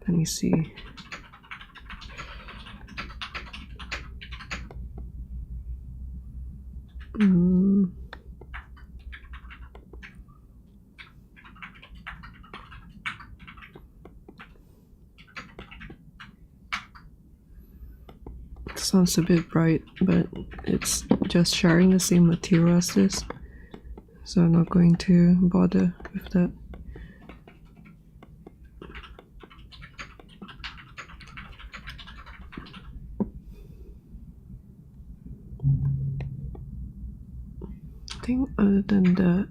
let me see. Sounds a bit bright, but it's just sharing the same material as this, so I'm not going to bother with that. I think other than that,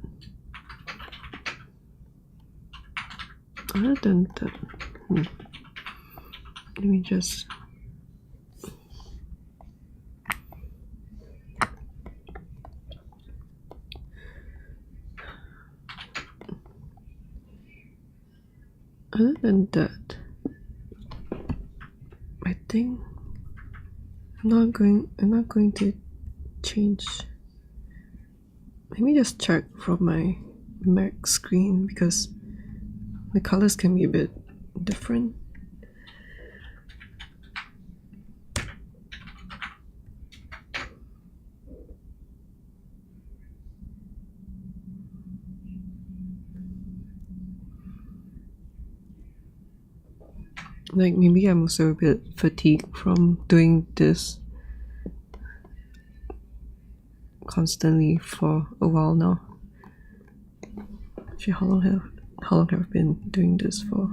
let me just... Other than that, I think I'm not going to change. Let me just check from my Mac screen because the colors can be a bit different. Like maybe I'm also a bit fatigued from doing this constantly for a while now. Actually, how long have I been doing this for?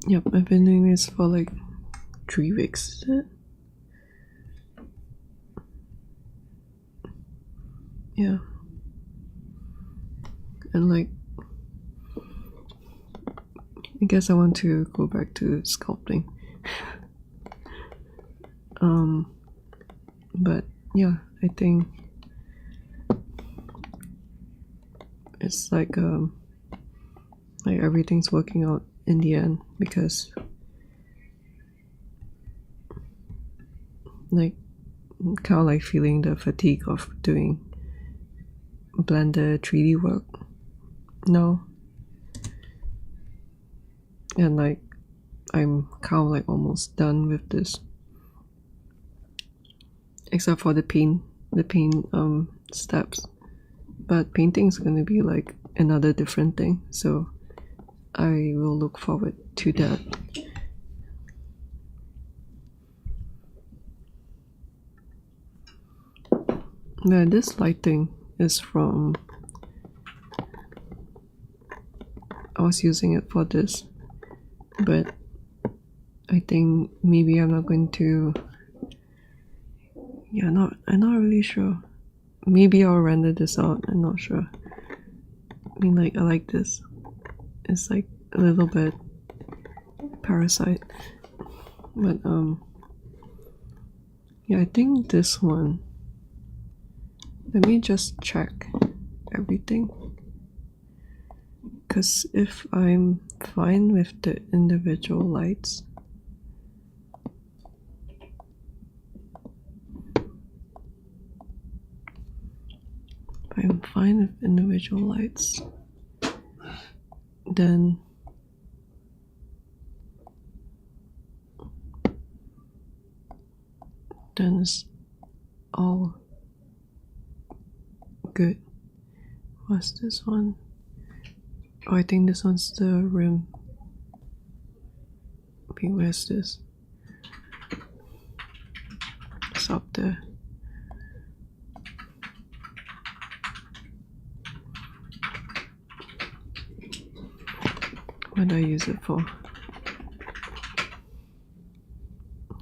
Yep, I've been doing this for like 3 weeks, is it? Yeah. And like, I guess I want to go back to sculpting. But yeah, I think it's like everything's working out in the end, because like kind of like feeling the fatigue of doing Blender 3D work now, and like I'm kind of like almost done with this, except for the paint steps. But painting is going to be like another different thing, so I will look forward to that. Now this lighting is from... I was using it for this, but I think maybe I'm not going to... Yeah, I'm not really sure. Maybe I'll render this out, I'm not sure. I mean, like, I like this. It's like a little bit Parasite. But yeah, I think this one Let me just check everything. Because if I'm fine with the individual lights, then it's all good. What's this one? Oh, I think this one's the rim. Okay, where's this? It's up there. What do I use it for?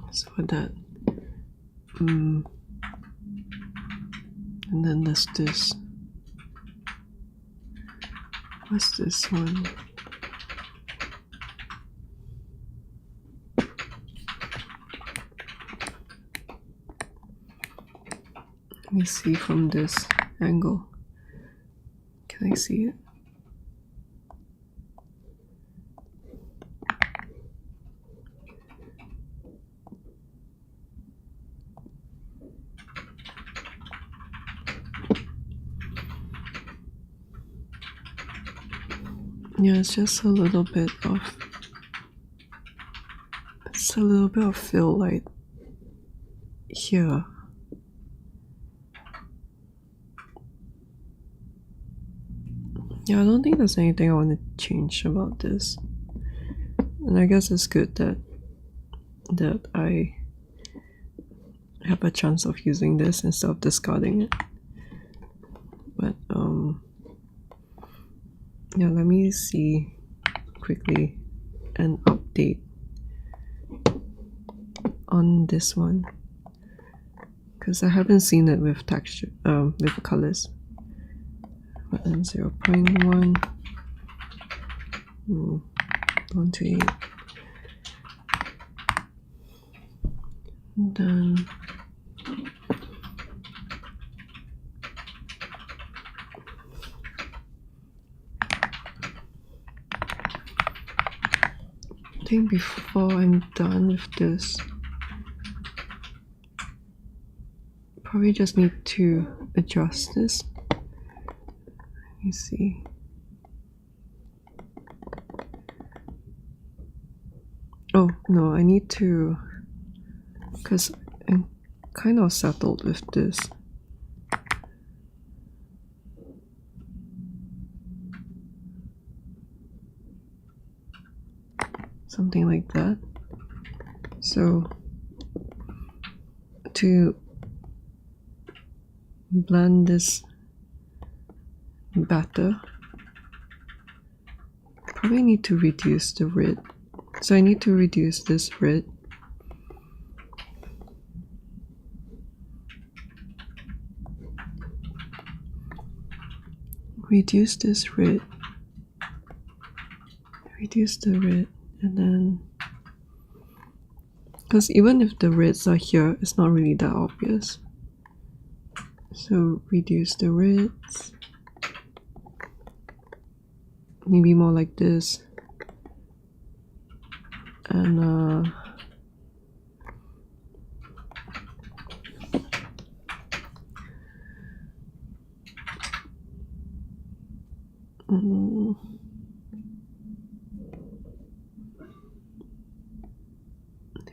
It's for that. And then there's this. What's this one? Let me see from this angle. Can I see it? Yeah, it's just a little bit of fill light here. Yeah, I don't think there's anything I want to change about this. And I guess it's good that I have a chance of using this instead of discarding it. But yeah, let me see quickly an update on this one, because I haven't seen it with texture, with colors. Button 0.1, 1 to 8, and then I think before I'm done with this, probably just need to adjust this. Let me see. Oh no, I need to, because I'm kind of settled with this. Something like that. So to blend this better, probably need to reduce the red. So I need to reduce this red. Reduce this red. Reduce the red, and then, because even if the reds are here, it's not really that obvious. So reduce the reds. Maybe more like this. And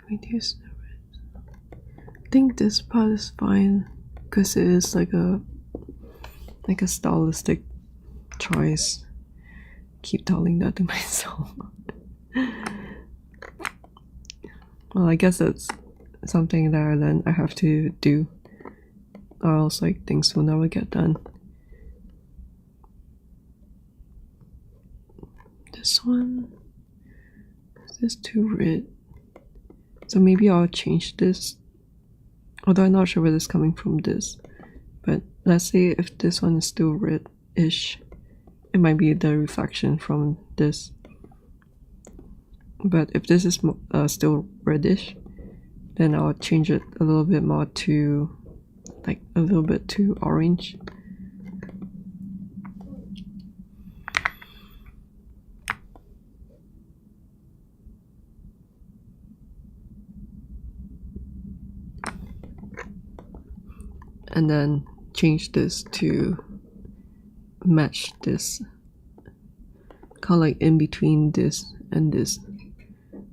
reduce the red. I think this part is fine because it is like a stylistic choice. Keep telling that to myself. Well, I guess it's something that then I have to do, or else like things will never get done. This one, is this too red? So maybe I'll change this, although I'm not sure where this is coming from this. But let's say if this one is still red-ish, it might be the reflection from this. But if this is still reddish, then I'll change it a little bit more to like a little bit too orange. And then change this to match this, kind of like in between this and this.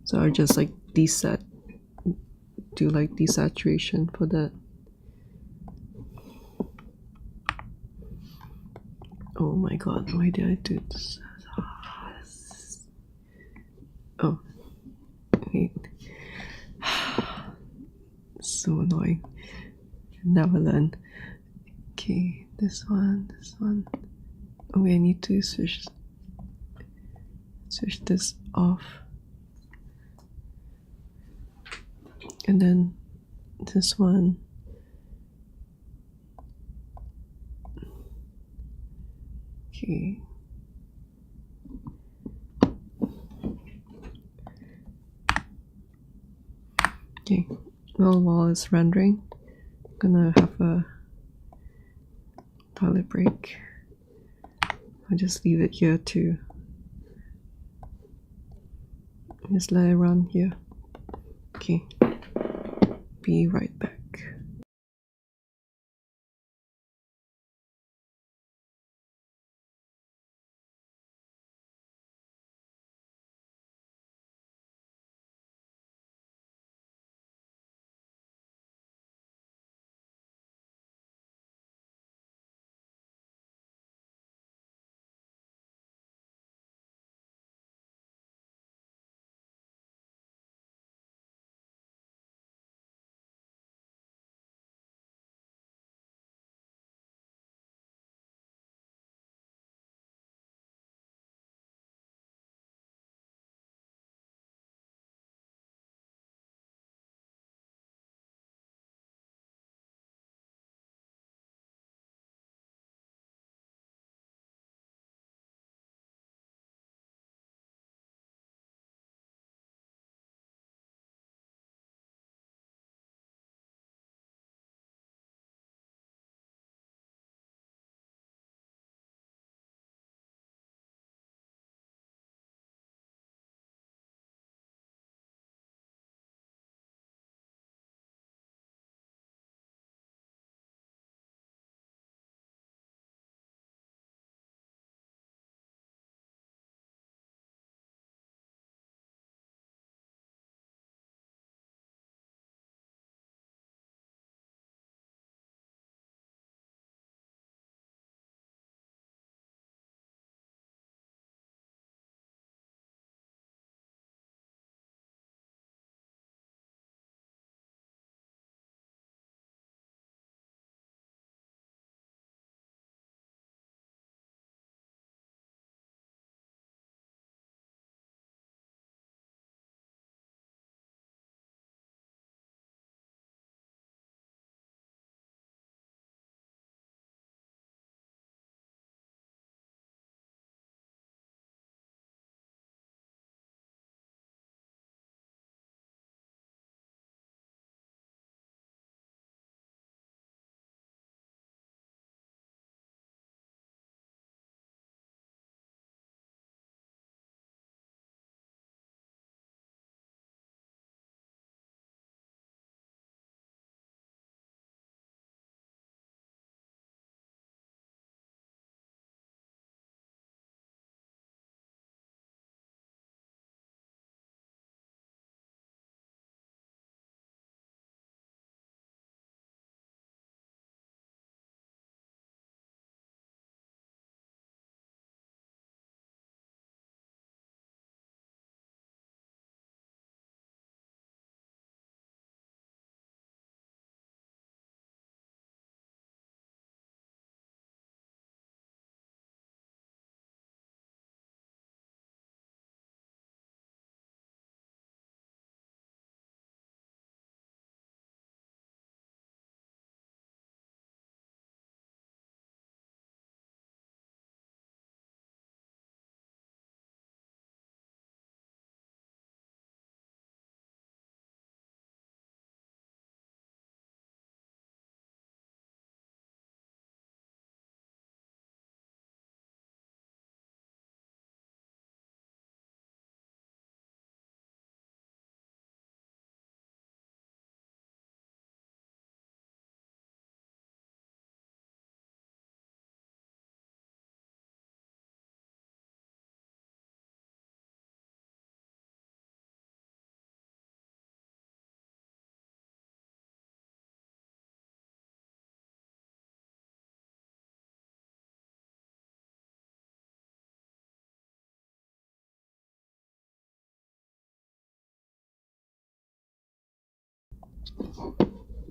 So I just like do like desaturation for that. Oh my god, why did I do this? Oh, wait. So annoying. Never learn. Okay, this one. Oh, I need to switch this off. And then this one. Okay. Okay. Well, while it's rendering, I'm gonna have a toilet break. I'll just leave it here to just let it run here. Okay. Be right back.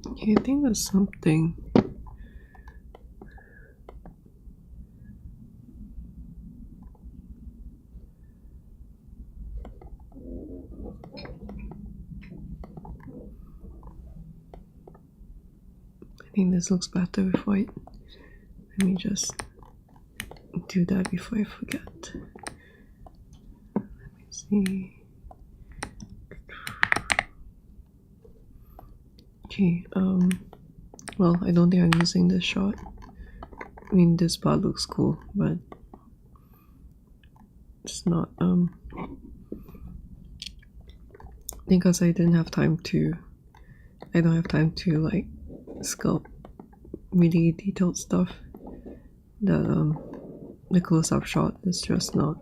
Okay, I think there's something. I think this looks better with white. Let me just do that before I forget. Let me see. Okay, well, I don't think I'm using this shot. I mean, this part looks cool, but it's not, because I don't have time to like sculpt really detailed stuff. The close-up shot is just not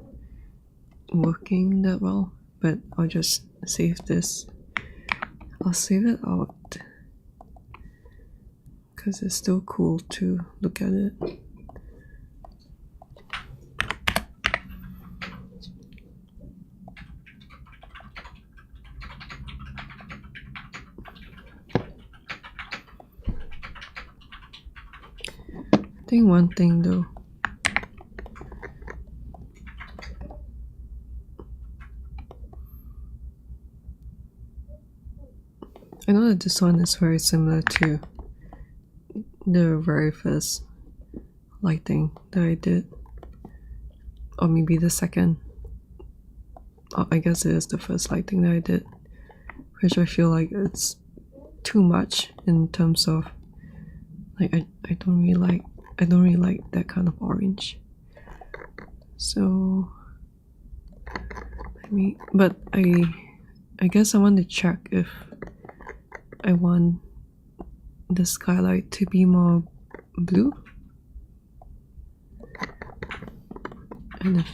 working that well, but I'll just save this. I'll save it out because it's still cool to look at it. I think one thing though, I know that this one is very similar to the very first lighting that I did, or maybe the second. I guess it is the first lighting that I did, which I feel like it's too much in terms of like I don't really like that kind of orange. So but I guess I want to check if I want the skylight to be more blue, and if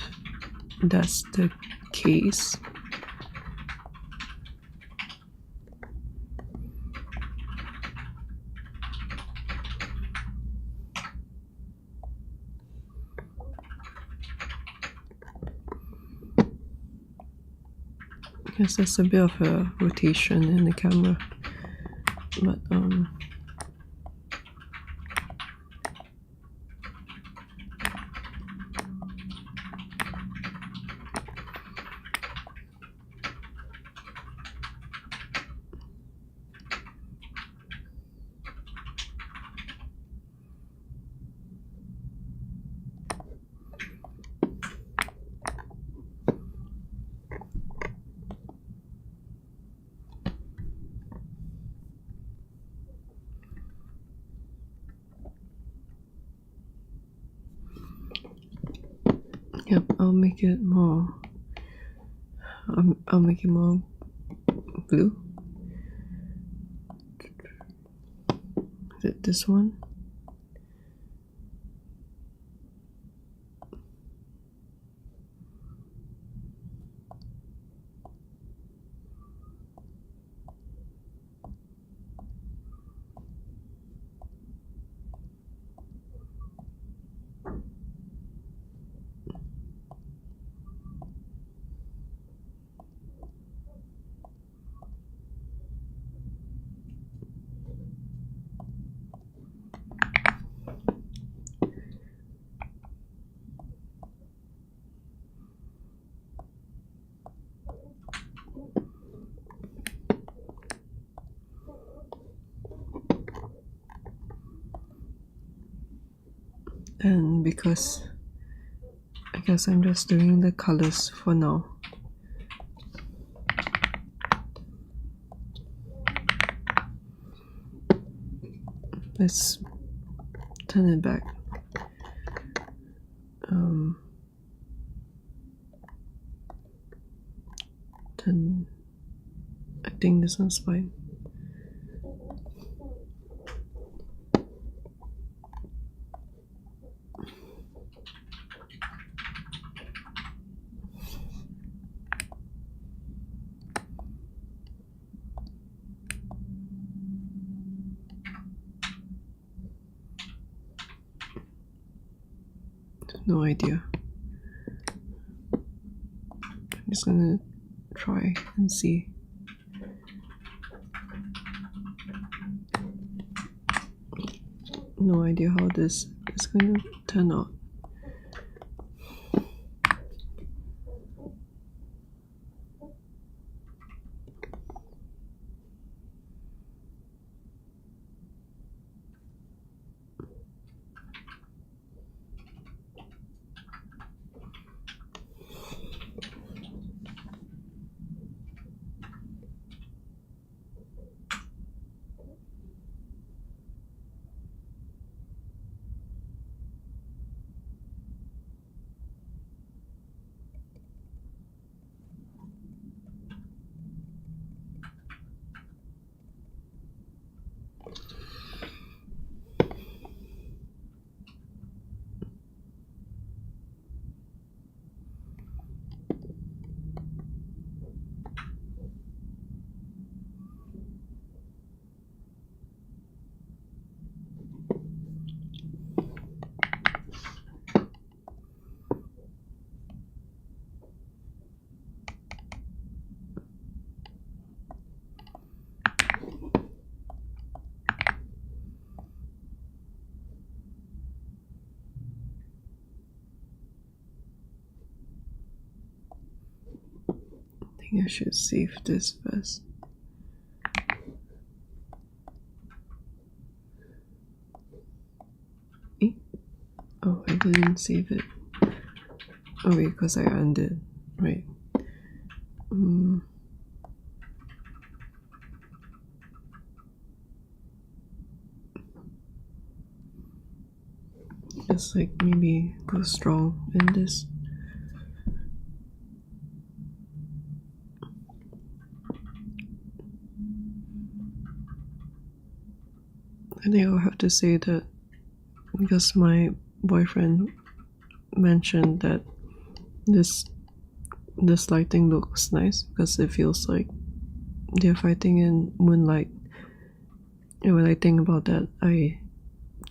that's the case, I guess there's a bit of a rotation in the camera, but yep, I'll make it more blue. Is it this one? And because I guess I'm just doing the colors for now. Let's turn it back. I think this one's fine. No idea. I'm just gonna try and see. no idea how this is going to turn out. I think I should save this first. Oh, I didn't save it. Oh wait, because I undid. Right. Just like maybe go strong in this. I think I'll have to say that because my boyfriend mentioned that this lighting looks nice because it feels like they're fighting in moonlight. And when I think about that, I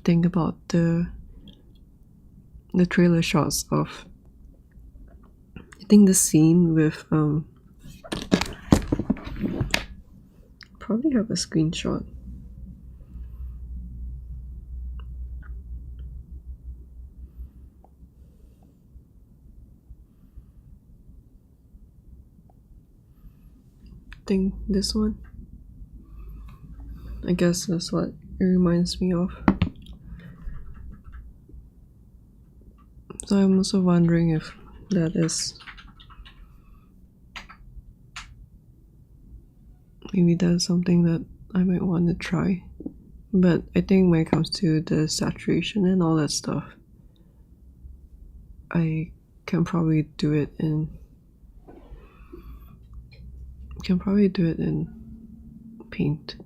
think about the trailer shots of, I think, the scene with probably have a screenshot. I think this one. I guess that's what it reminds me of. So I'm also wondering if that is, maybe that's something that I might want to try. But I think when it comes to the saturation and all that stuff, I can probably do it in paint.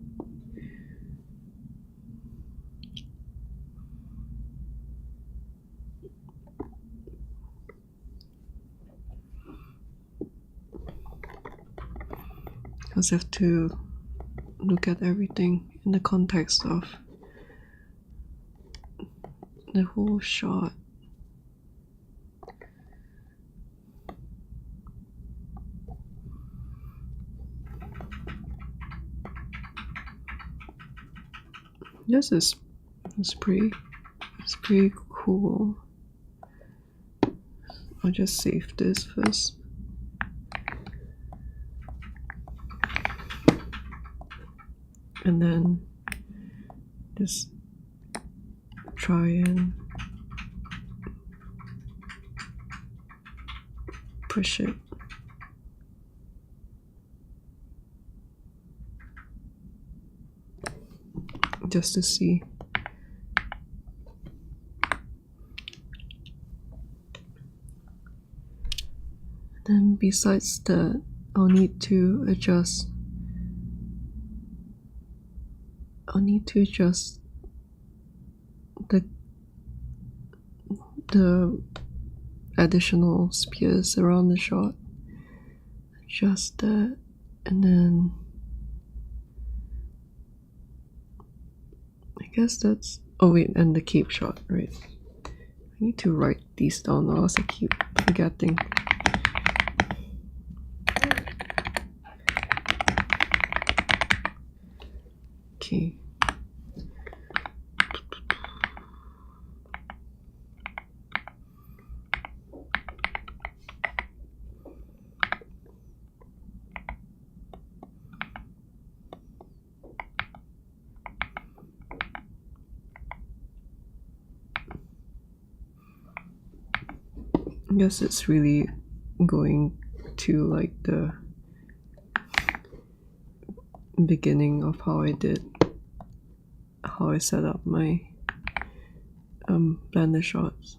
Because I have to look at everything in the context of the whole shot. This is pretty cool. I'll just save this first. And then just try and push it. Just to see. Then besides that, I'll need to adjust the additional spears around the shot. Adjust that, and then I guess that's, oh wait, and the cape shot, right? I need to write these down, or else I keep forgetting. Okay. I guess it's really going to like the beginning of how I set up my blender shots.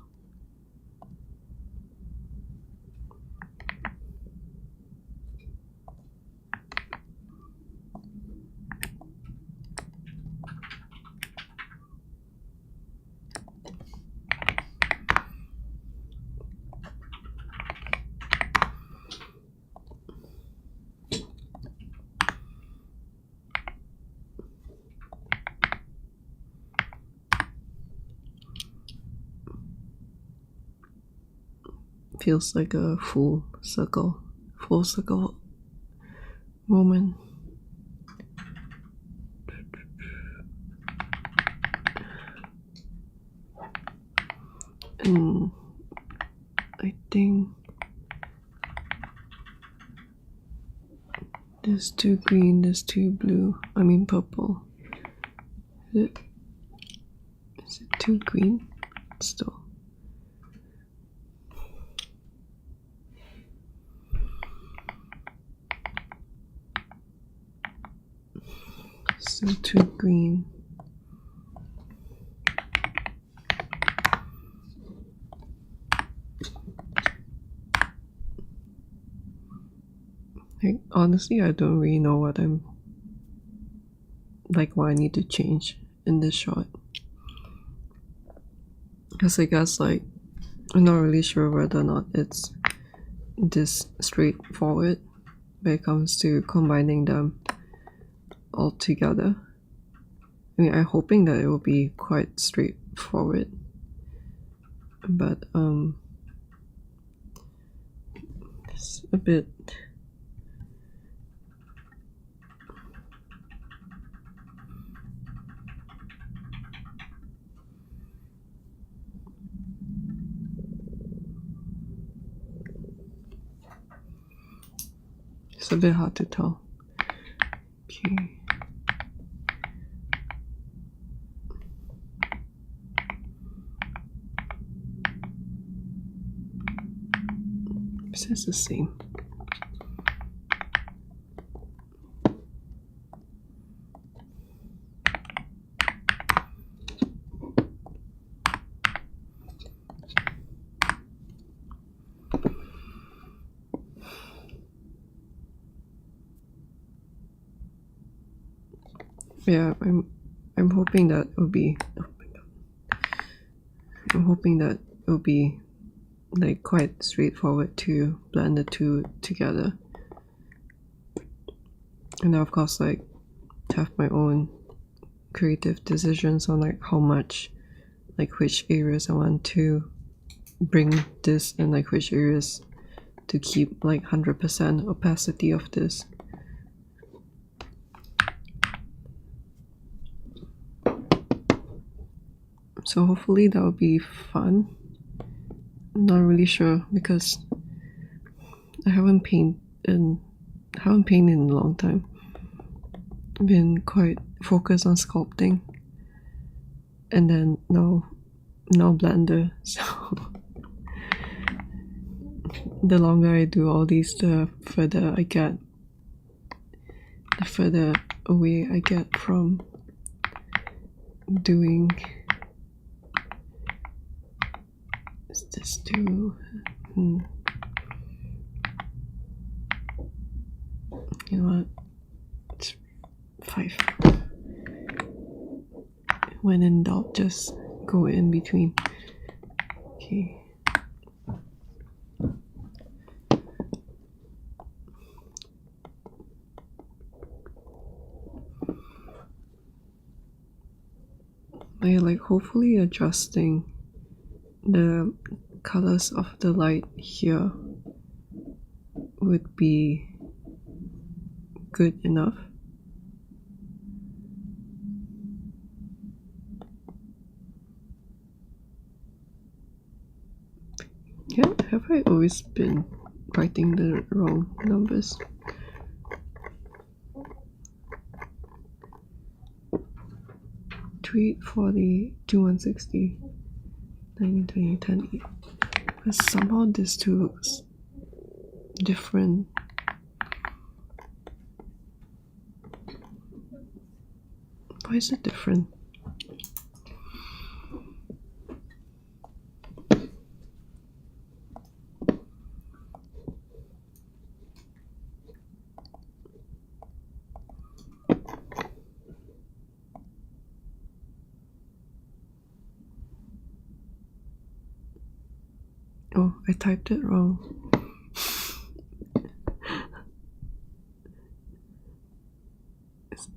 Feels like a full circle moment. And I think there's two green, there's two blue, I mean purple. Is it two green? Still. Still two green. Like, honestly, I don't really know what I need to change in this shot. Because I guess like I'm not really sure whether or not it's this straightforward when it comes to combining them all together. I mean, I'm hoping that it will be quite straightforward, but it's a bit. It's a bit hard to tell. Okay. It says the same. Yeah, I'm hoping that it will be. Oh my god. I'm hoping that it will be like quite straightforward to blend the two together, and then of course like have my own creative decisions on like how much, like which areas I want to bring this and like which areas to keep like 100% opacity of this. So hopefully that will be fun. I'm not really sure because I haven't painted in a long time. I've been quite focused on sculpting, and then now Blender. So the longer I do all these, the further away I get from doing. Is this too? You know what? It's 5. When in doubt, just go in between. Okay. I like hopefully adjusting the colors of the light here would be good enough. Yeah, have I always been writing the wrong numbers? Tweet 40, 2160, 90, 20, 10, 8. But somehow this two looks different. Why is it different? Oh, I typed it wrong.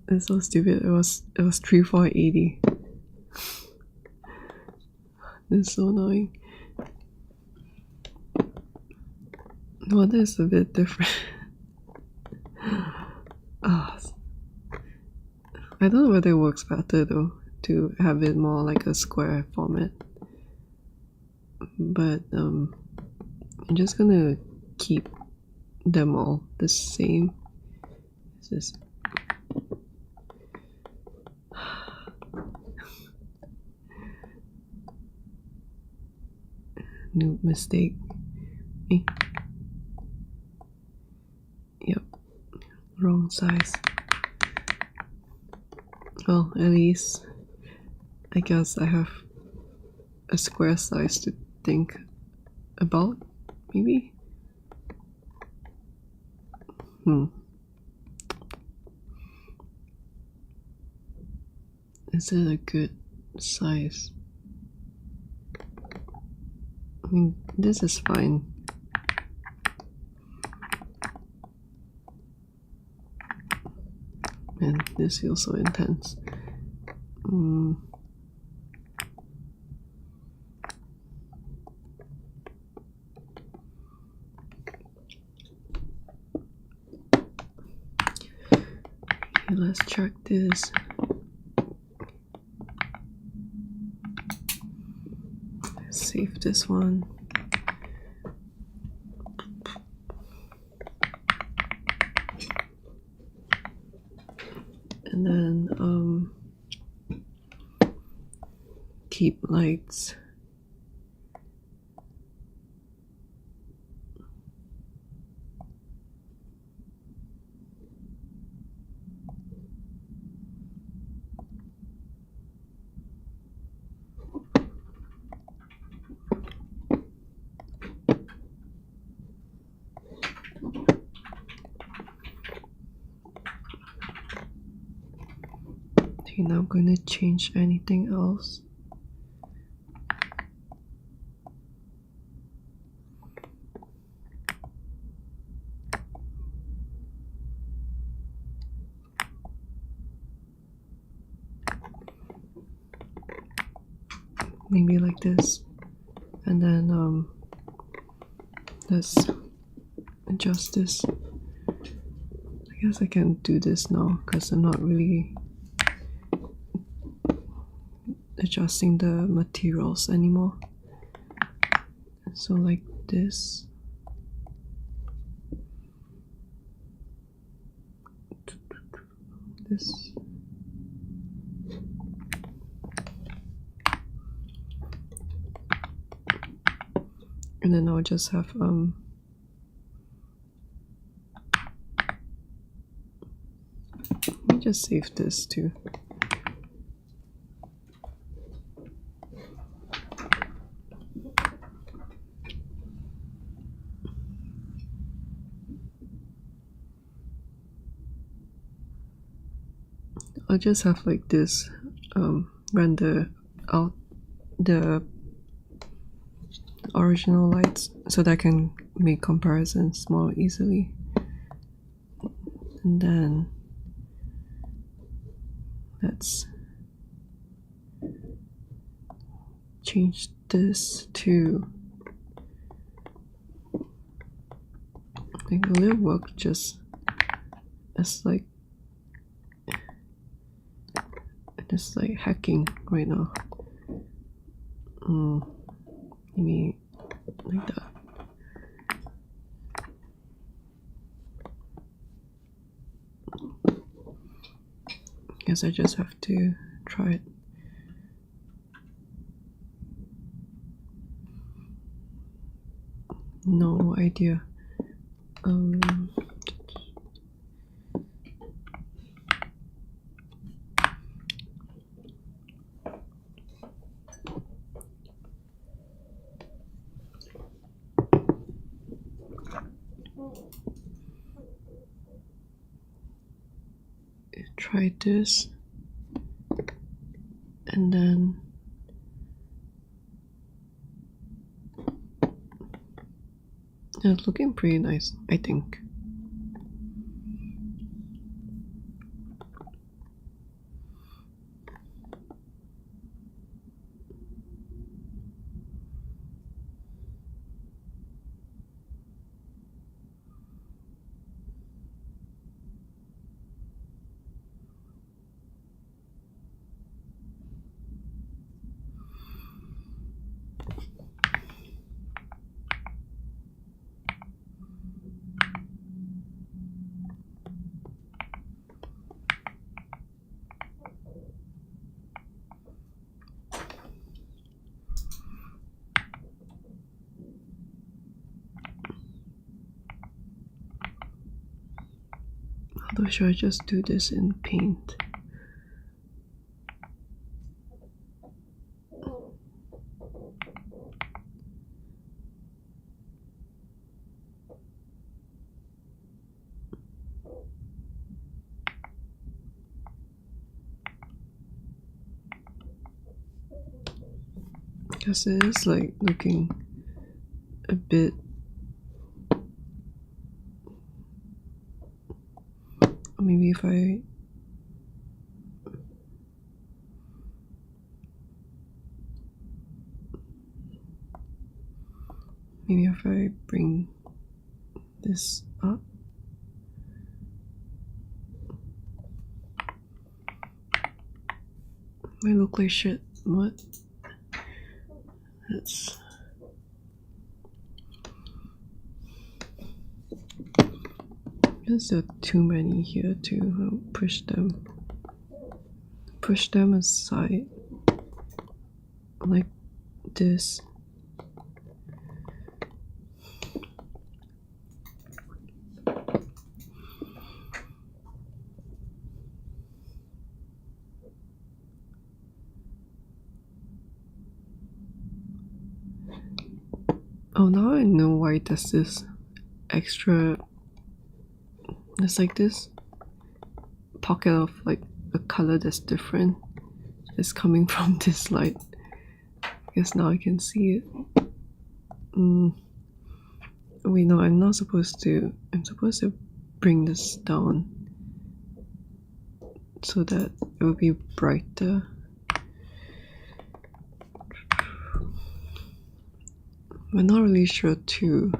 It's so stupid. It was 3480. It's so annoying. No, that's a bit different. I don't know whether it works better though to have it more like a square format. But I'm just gonna keep them all the same. This is new mistake. Yep, wrong size. Well, at least I guess I have a square size to think about, maybe? Is it a good size? I mean, this is fine. And this feels so intense. Okay, let's check this. Save this one. And then keep lights. Okay, now I'm going to change anything else. Maybe like this. And then let's adjust this. I guess I can do this now because I'm not really adjusting the materials anymore. So like this. This. And then I'll just have let me just save this too. I'll just have like this render out the original lights so that I can make comparisons more easily. And then let's change this to, I think, will it work just as like hacking right now? Maybe like that. Guess I just have to try it. No idea. Try this, and then it's looking pretty nice, I think. Although should I just do this in paint? Because it is like looking a bit maybe if I bring this up. I look like shit. What? That's there are too many here to push them aside like this. Oh, now I know why there's this extra. There's like this pocket of like a color that's different. It's coming from this light. I guess now I can see it. Wait, no, I'm not supposed to. I'm supposed to bring this down so that it will be brighter. I'm not really sure too.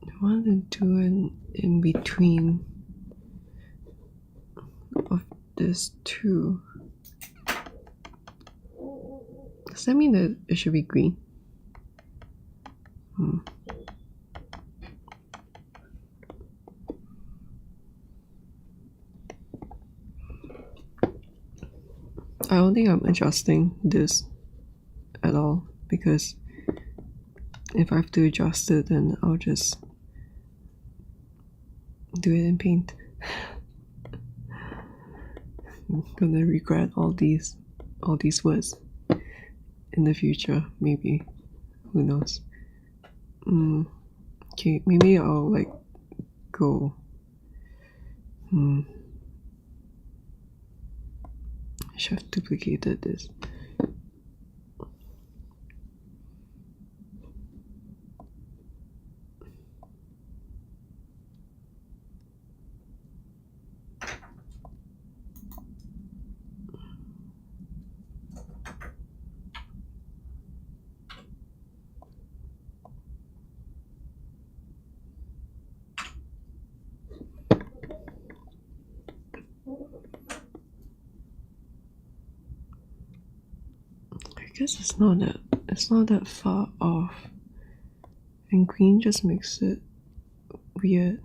I want to do an in between of this too. Does that mean that it should be green? I don't think I'm adjusting this at all, because if I have to adjust it, then I'll just do it in paint. I'm gonna regret all these words in the future, maybe. Who knows? Okay, maybe I'll like go. I should have duplicated this. I guess it's not that far off, and green just makes it weird.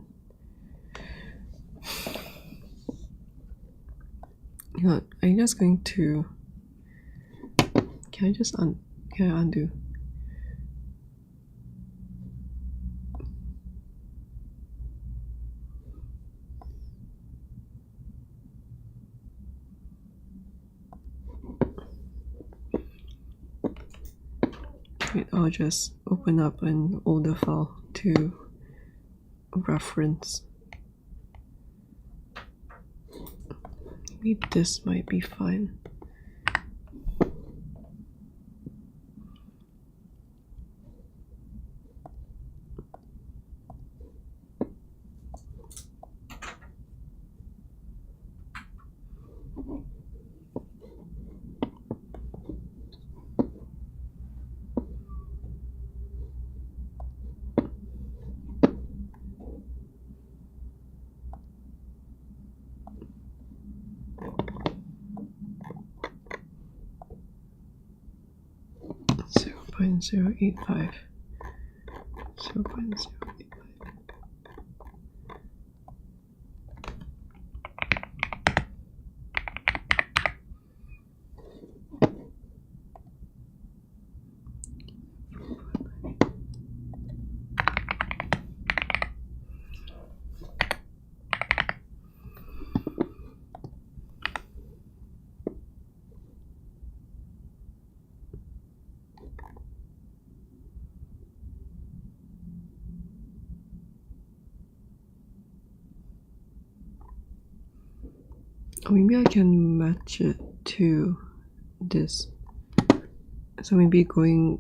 You know what, I'm just going to. Can I undo? Wait, I'll just open up an older file to reference. Maybe this might be fine. Zero point 0.085. 0.085. Or maybe I can match it to this. So maybe going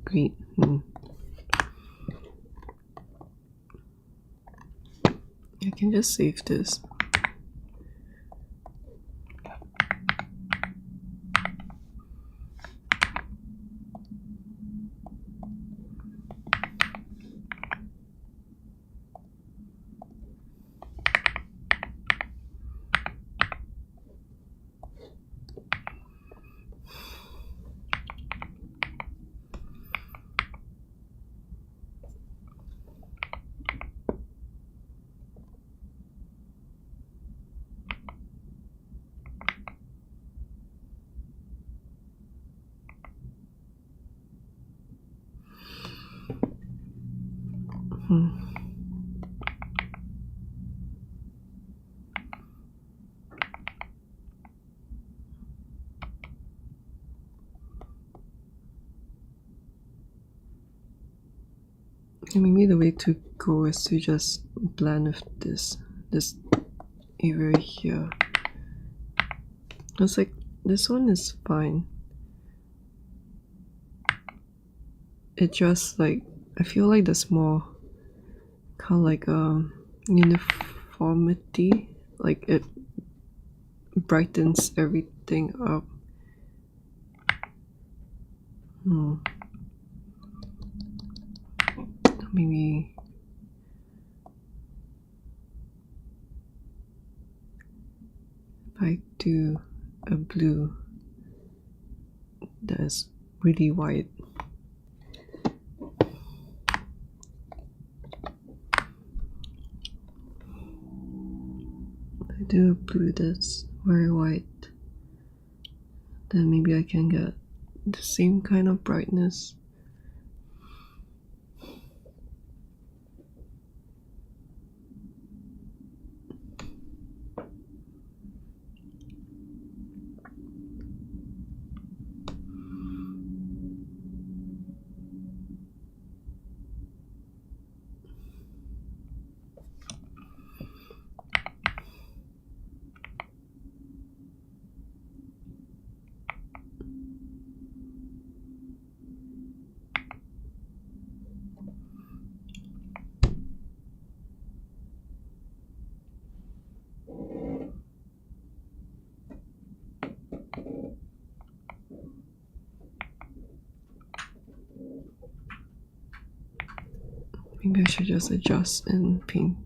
green. I can just save this. And maybe the way to go is to just blend with this area here. It's like this one is fine. It just like I feel like there's more kind of like uniformity, like it brightens everything up. Maybe if I do a blue that's really white. I do a blue that's very white, then maybe I can get the same kind of brightness. Maybe I should just adjust in paint.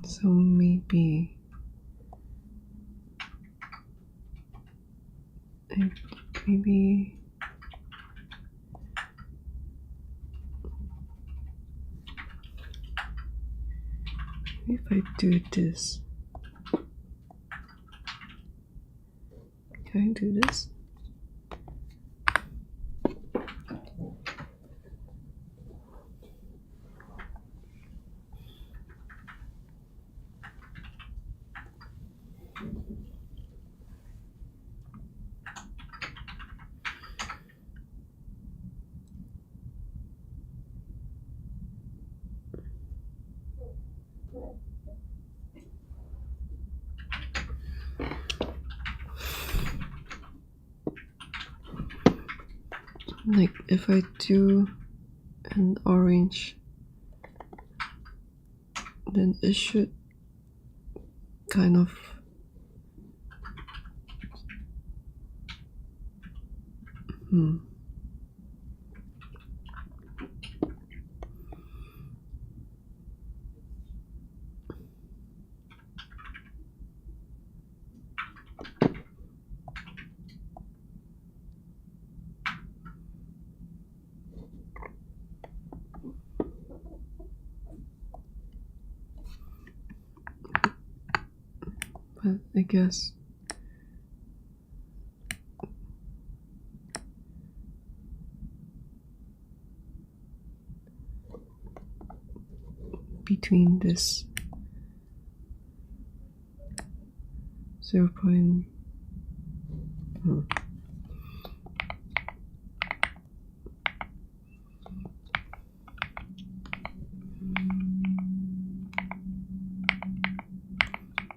So maybe if I do this, can I do this? Like if I do an orange, then it should kind of but I guess between this 0.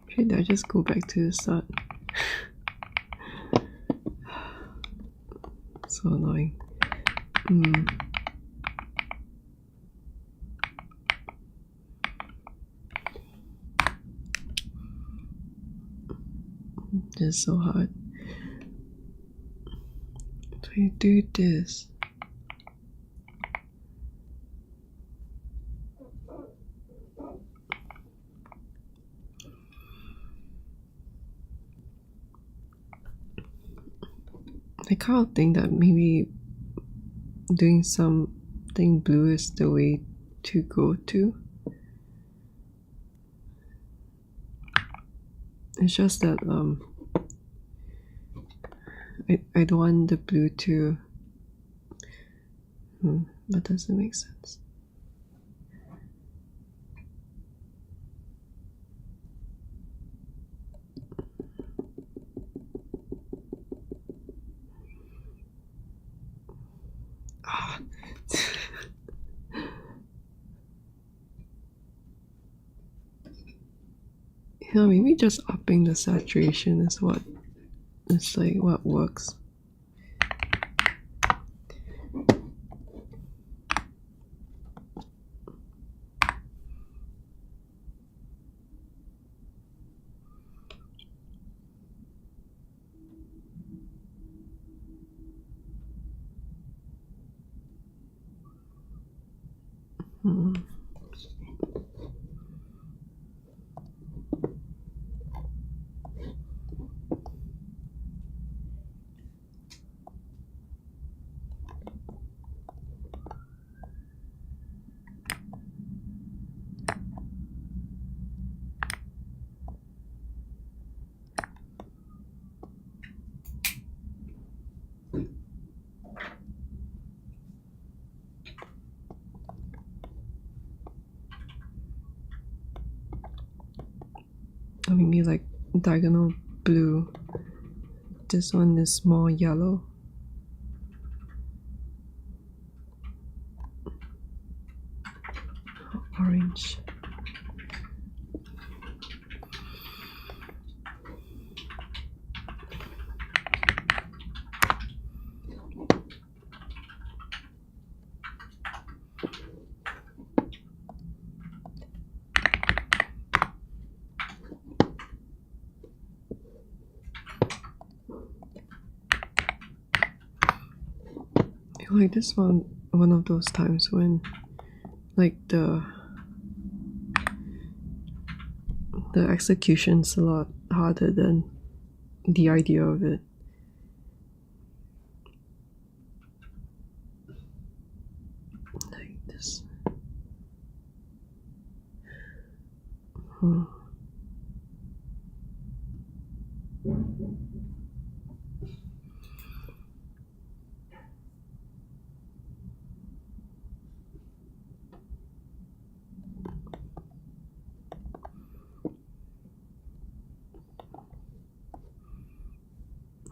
Should I just go back to the start? So annoying. It's so hard. If I do this, I kind of think that maybe doing something blue is the way to go to. It's just that I don't want the blue to that doesn't make sense. You know, maybe just upping the saturation is what it's like what works. Maybe like diagonal blue. This one is more yellow. Orange. I feel like this one of those times when like the execution's a lot harder than the idea of it. Like this.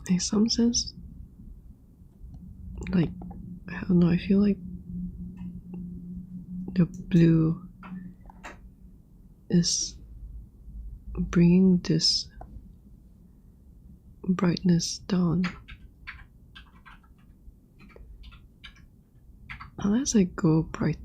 In some sense, like, I don't know, I feel like the blue is bringing this brightness down. Unless I go bright.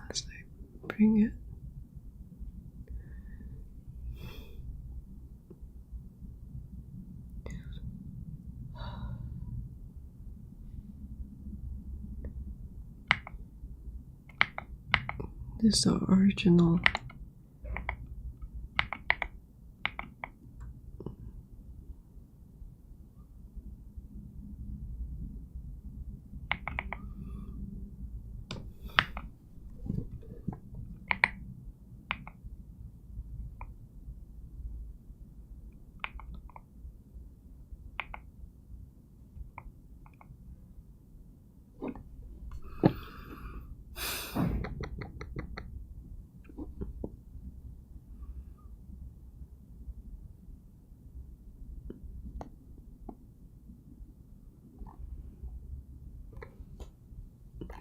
Let's bring it. This is the original.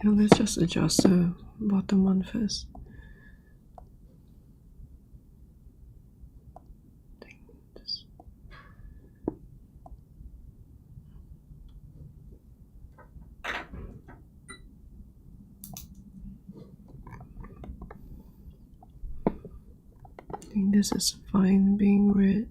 Now let's just adjust the bottom one first. I think this is fine being red.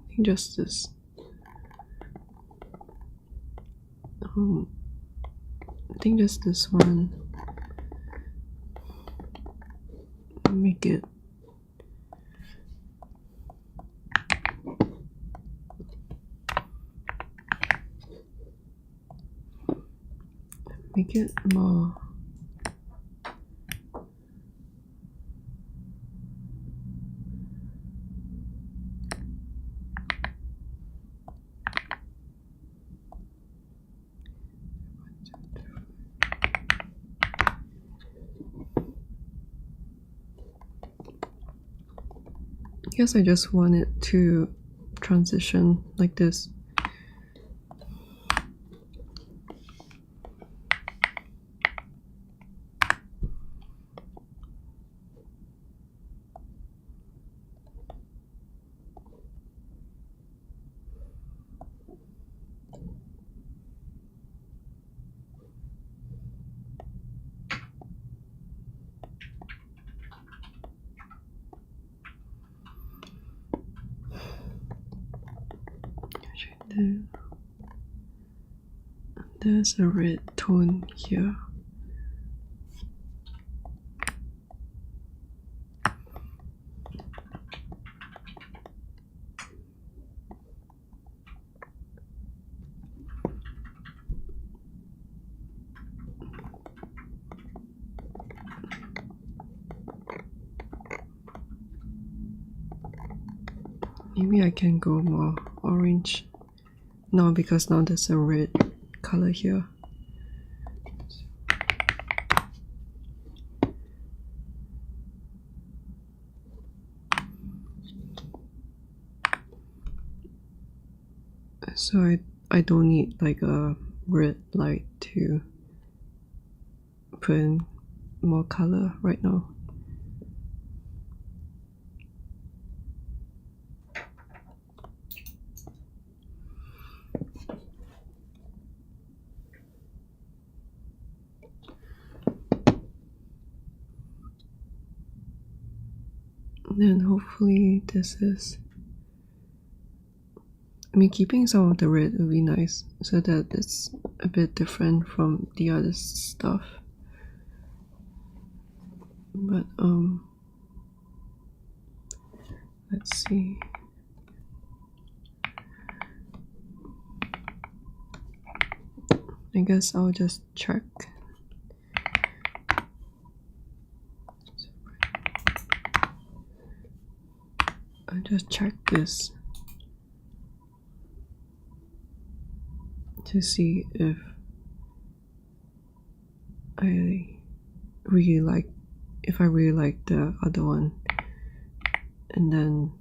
I think just this. I think just this one. Make it more. I guess I just want it to transition like this. There's a red tone here. Maybe I can go more orange. No, because now there's a red color here. So I don't need like a red light to put in more color right now. Then hopefully this is, I mean, keeping some of the red would be nice so that it's a bit different from the other stuff. But let's see. I guess I'll just check. I just check this to see if I really like the other one, and then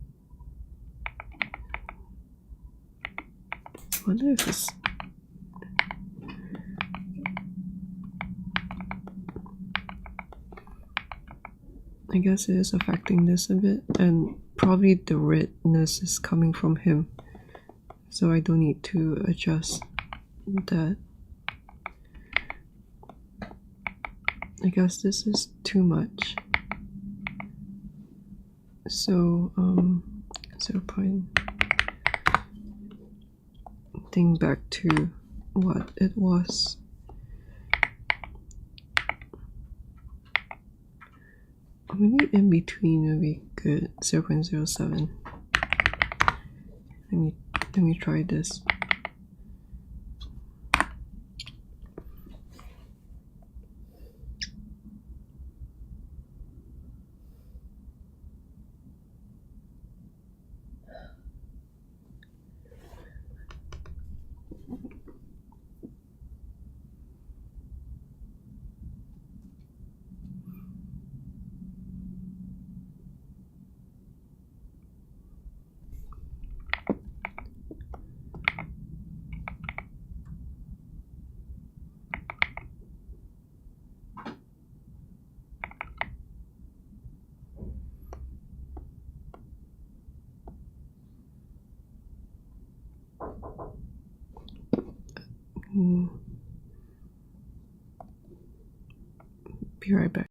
I wonder if it's I guess it is affecting this a bit, and probably the redness is coming from him, so I don't need to adjust that. I guess this is too much. So 0. Thing back to what it was. Or maybe in between would be good. 0.07. Let me try this. Be right back.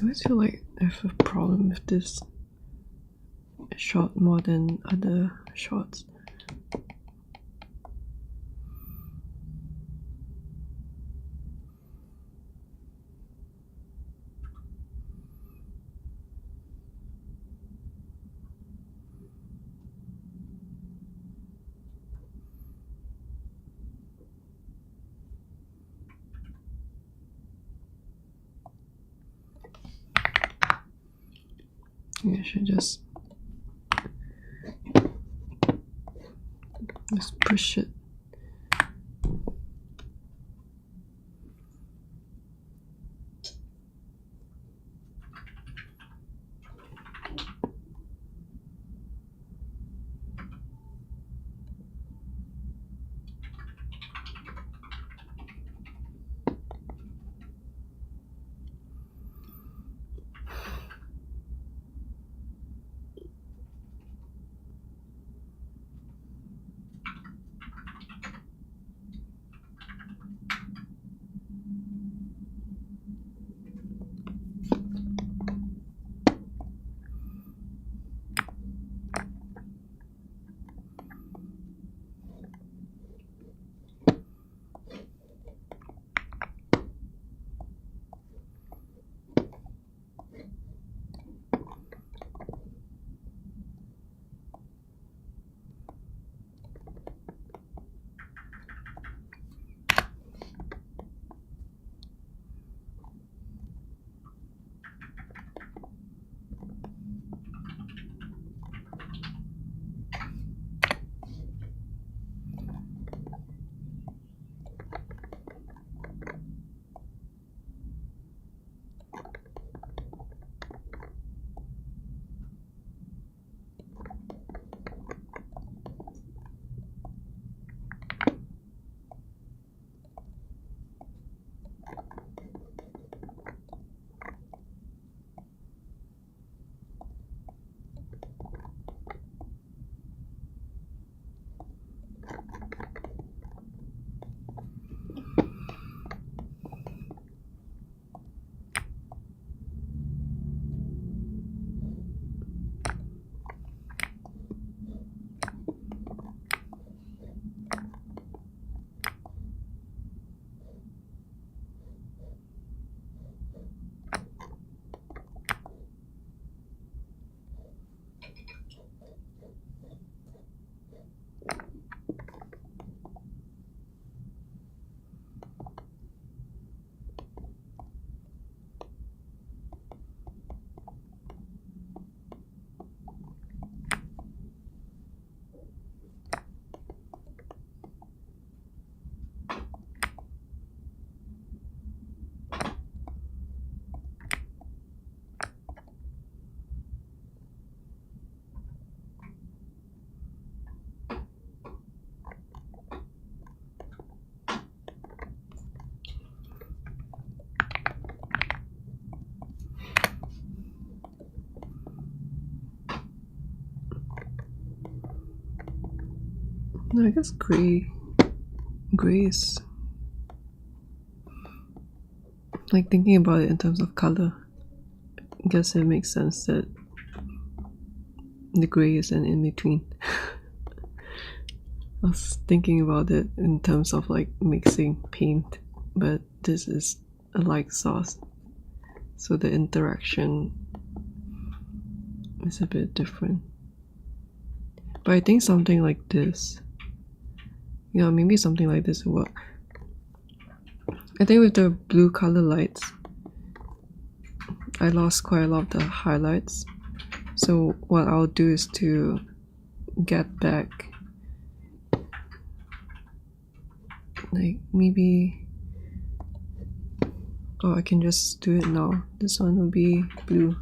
I always feel like I have a problem with this shot more than other shots. I should just push it. No, I guess gray is like thinking about it in terms of color. I guess it makes sense that the gray is an in-between. I was thinking about it in terms of like mixing paint, but this is a light sauce, so the interaction is a bit different. But I think something like this, maybe something like this will work. I think with the blue color lights, I lost quite a lot of the highlights. So what I'll do is to get back, like maybe, I can just do it now. This one will be blue.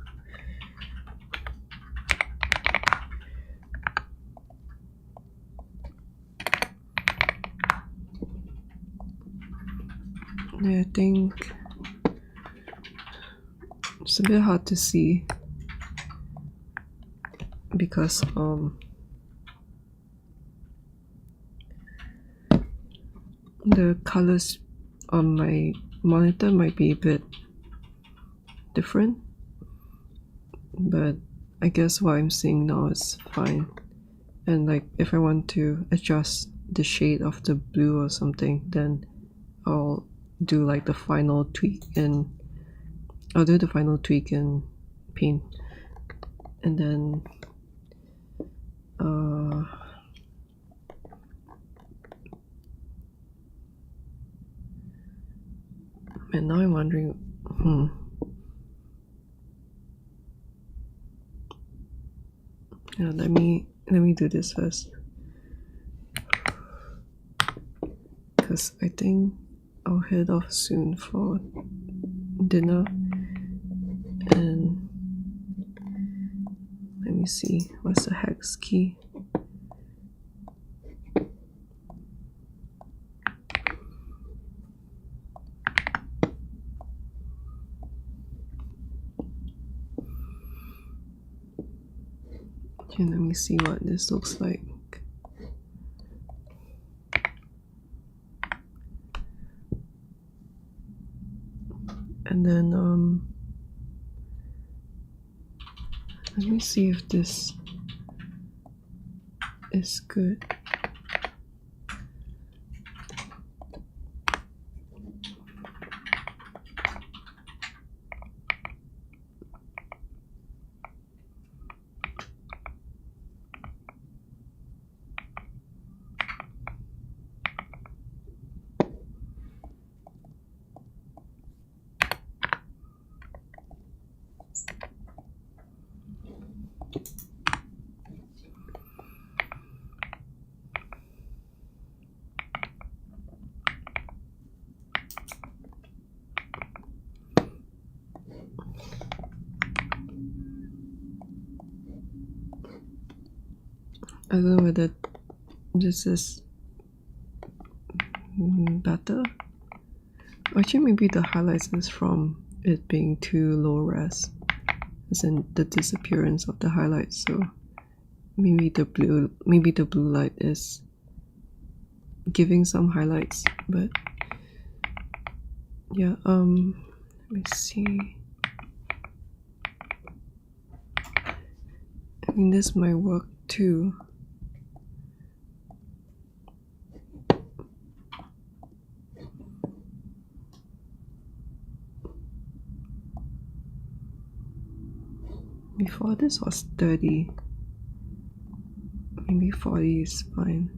I think it's a bit hard to see because the colors on my monitor might be a bit different. but I guess what I'm seeing now is fine. And like if I want to adjust the shade of the blue or something, then I'll do like the final tweak, and I'll do the final tweak in Paint, and then and now I'm wondering, yeah, let me do this first, because I think I'll head off soon for dinner. And let me see, what's the hex key? Okay, let me see what this looks like. And then let me see if this is good. I don't know whether this is better. Actually, maybe the highlights is from it being too low res, as in the disappearance of the highlights. So maybe the blue light is giving some highlights. But yeah, let me see. I mean, this might work too. Before this was 30. Maybe 40 is fine.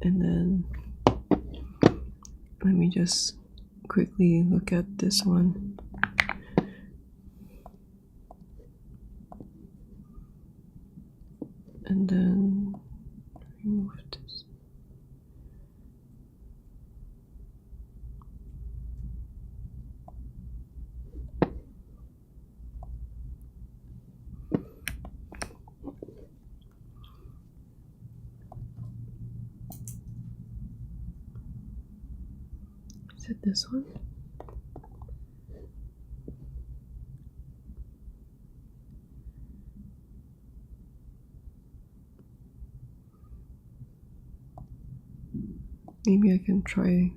And then let me just quickly look at this one. And then remove this. Is it this one? Maybe I can try.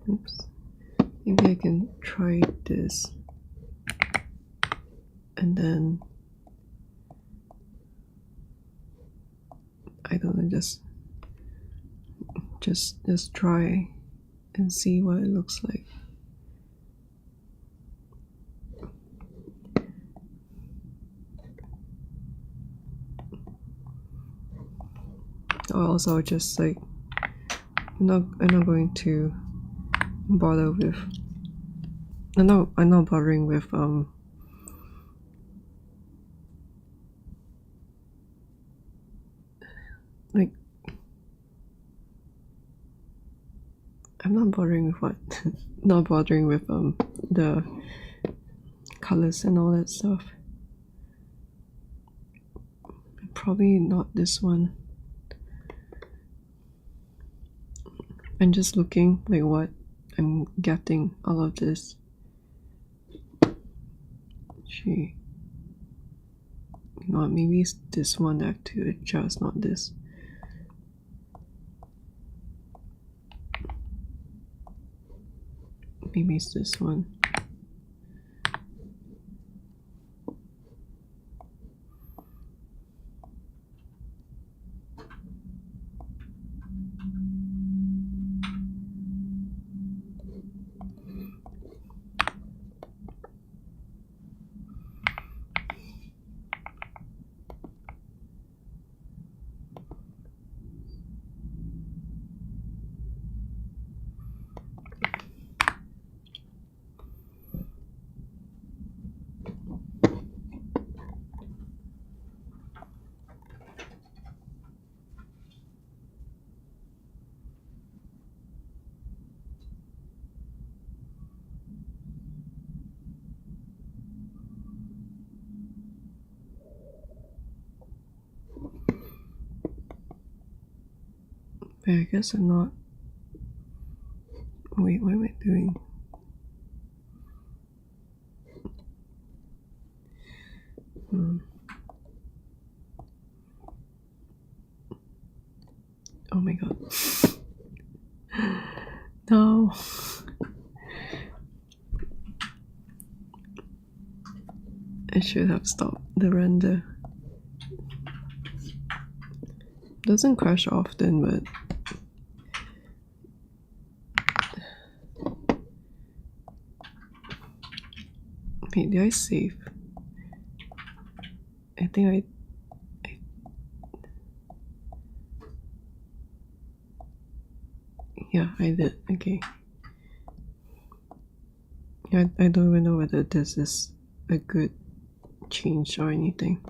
Oops. Maybe I can try this. And then I don't know, just try and see what it looks like. Or else I'll just like I'm not going to bother with I'm not bothering with like I'm not bothering with what not bothering with the colors and all that stuff. Probably not this one. I'm just looking like what I'm getting all of this. You know what, maybe it's this one that I have to adjust, not this. Maybe it's this one. I guess I'm not. Wait, what am I doing? Oh my god. No. I should have stopped the render. Doesn't crash often, but wait, did I save? I think I yeah, I did. Okay. I don't even know whether this is a good change or anything.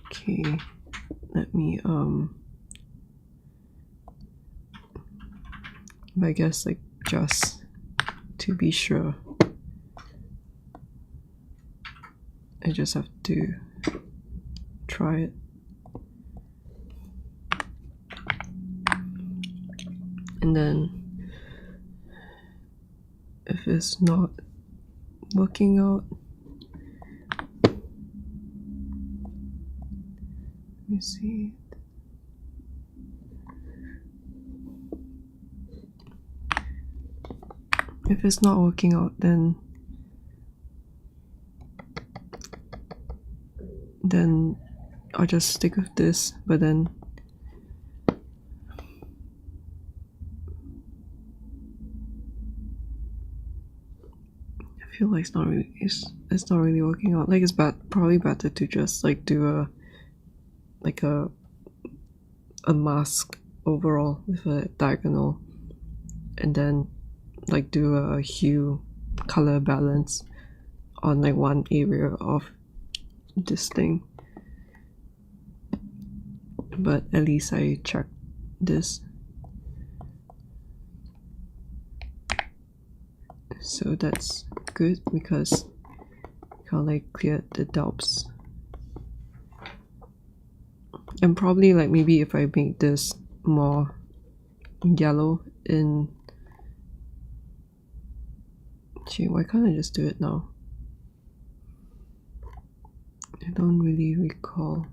Okay, let me I guess like just to be sure, I just have to try it. And then if it's not working out, let me see. If it's not working out, then I'll just stick with this, but then I feel like it's not really working out. Like it's probably better to just like do a mask overall with a diagonal, and then like do a hue color balance on like one area of this thing. But at least I checked this, so that's good because kind of like cleared the doubts. And probably like maybe if I make this more yellow in, gee, why can't I just do it now? I don't really recall.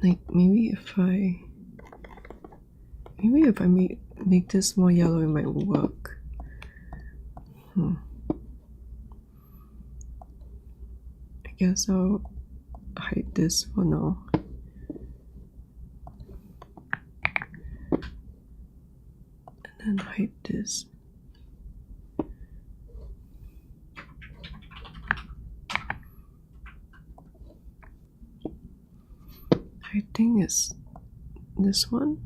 Like maybe if I make this more yellow, it might work. I guess I'll hide this for now. And then hide this. I think it's this one.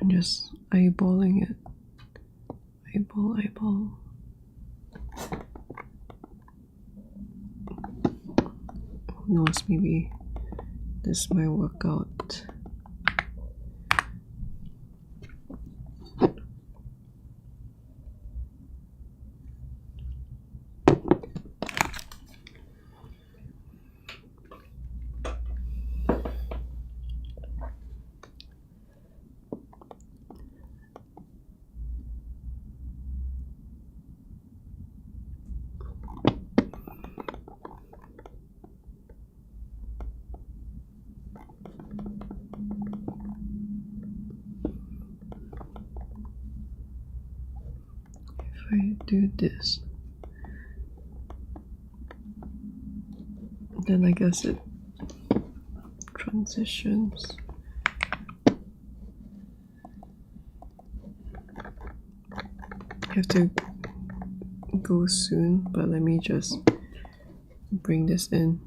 I'm just eyeballing it. Eyeball. Who knows, maybe this might work out. do this. Then I guess it transitions. I have to go soon, but let me just bring this in.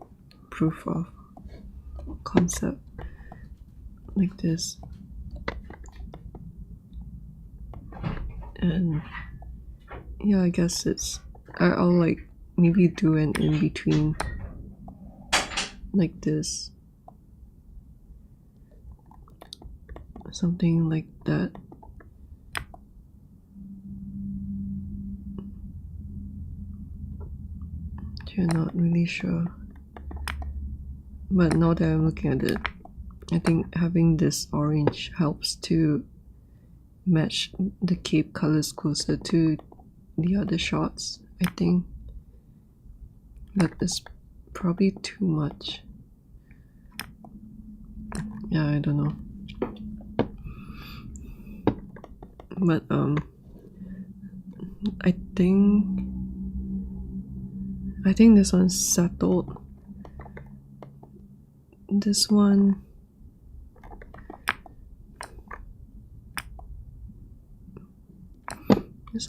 Proof of concept like this. And yeah, I guess I'll like maybe do an in between like this, something like that. You're not really sure, but now that I'm looking at it, I think having this orange helps to match the cape colors closer to the other shots, I think. But it's probably too much. Yeah, I don't know. But I think this one's settled. This one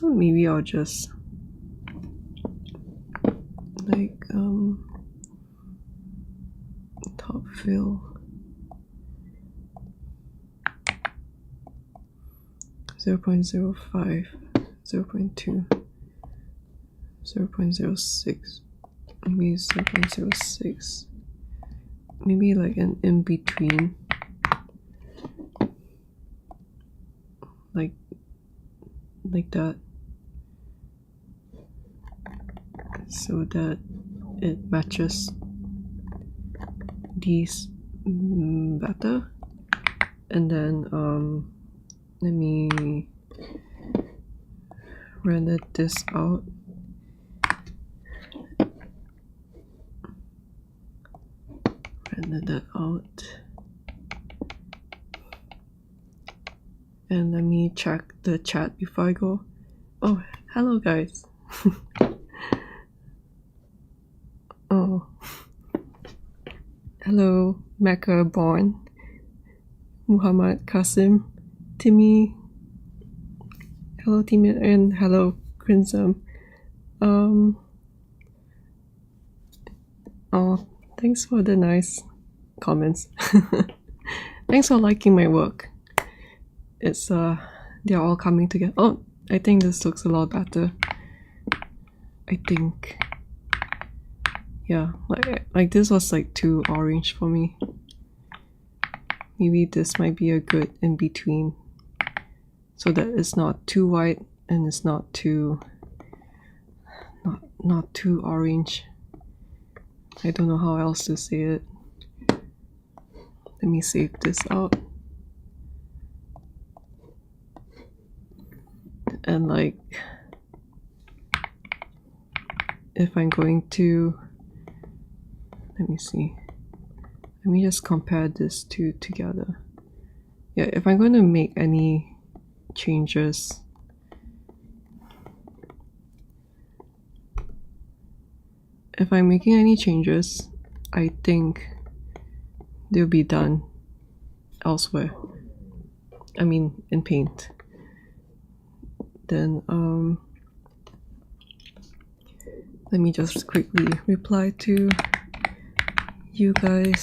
maybe I'll just like top fill 0.05, 0.2, 0.06, maybe 0.06, maybe like an in between, like that, so that it matches these better. And then let me render this out. Render that out. And let me check the chat before I go. Oh, hello guys. Oh. Hello, Mecca Born, Muhammad Qasim, Timmy. Hello Timmy, and hello Crimson. Oh, thanks for the nice comments. Thanks for liking my work. It's they're all coming together. Oh, I think this looks a lot better. I think, yeah, like this was like too orange for me. Maybe this might be a good in between, so that it's not too white and it's not too not too orange. I don't know how else to say it. Let me save this out. And like, if I'm going to, let me see, let me just compare this two together. Yeah, if I'm going to make any changes, if I'm making any changes, I think they'll be done elsewhere. I mean, in Paint. Then let me just quickly reply to you guys.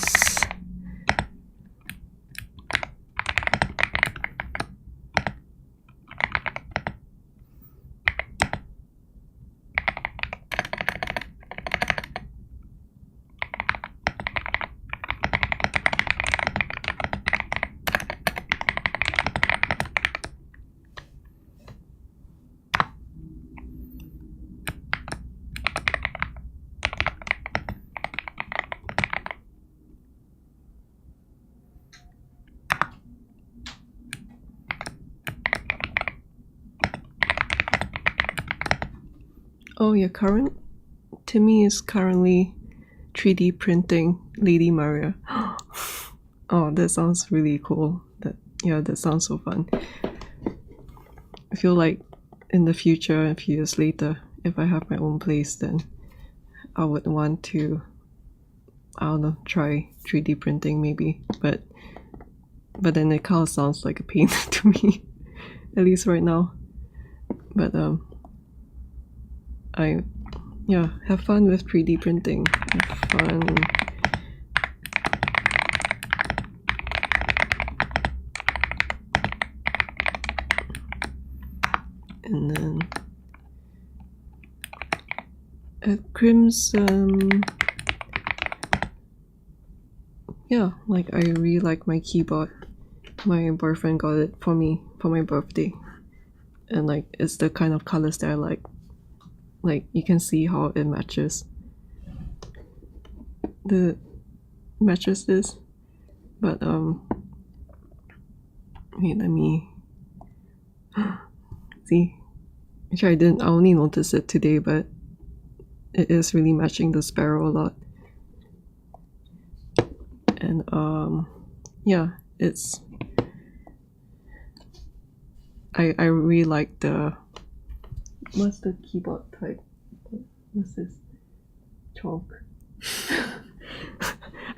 Oh, your current Timmy is currently 3D printing Lady Maria. Oh, that sounds really cool. That sounds so fun. I feel like in the future, a few years later, if I have my own place, then I would want to, I don't know, try 3D printing maybe, but then it kind of sounds like a pain to me, at least right now. But have fun with 3D printing. Have fun. And then at Crimson, yeah, like I really like my keyboard. My boyfriend got it for me for my birthday, and like it's the kind of colors that I like. Like you can see how it matches this, but wait, let me see. Actually, I only noticed it today, but it is really matching the sparrow a lot. And yeah, it's I really like the, what's the keyboard type? What's this? Chalk.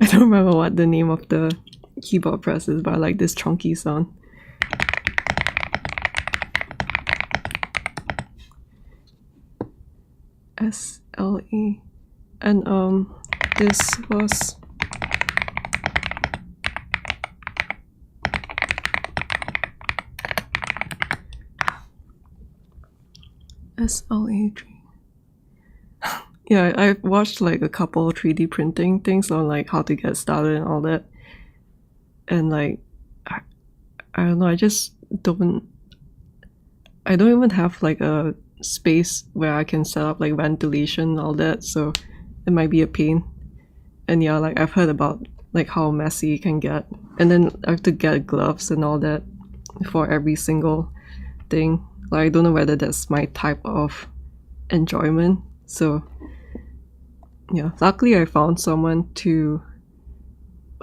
I don't remember what the name of the keyboard press is, but I like this chunky sound. SLE. And this was SLA. Yeah, I've watched like a couple 3D printing things on like how to get started and all that. And like, I don't know, I don't even have like a space where I can set up like ventilation and all that, so it might be a pain. And yeah, like I've heard about like how messy it can get. And then I have to get gloves and all that for every single thing. Like I don't know whether that's my type of enjoyment. So yeah, luckily I found someone to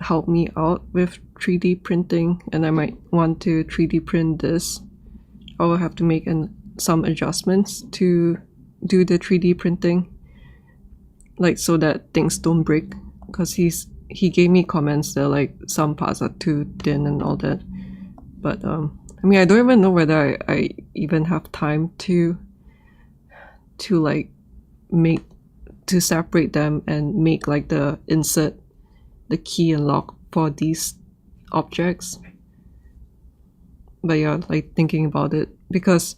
help me out with 3D printing, and I might want to 3D print this. I will have to make some adjustments to do the 3D printing, like so that things don't break, because he gave me comments that like some parts are too thin and all that. But I mean, I don't even know whether I even have time to like separate them and make like the insert the key and lock for these objects. But yeah, like thinking about it, because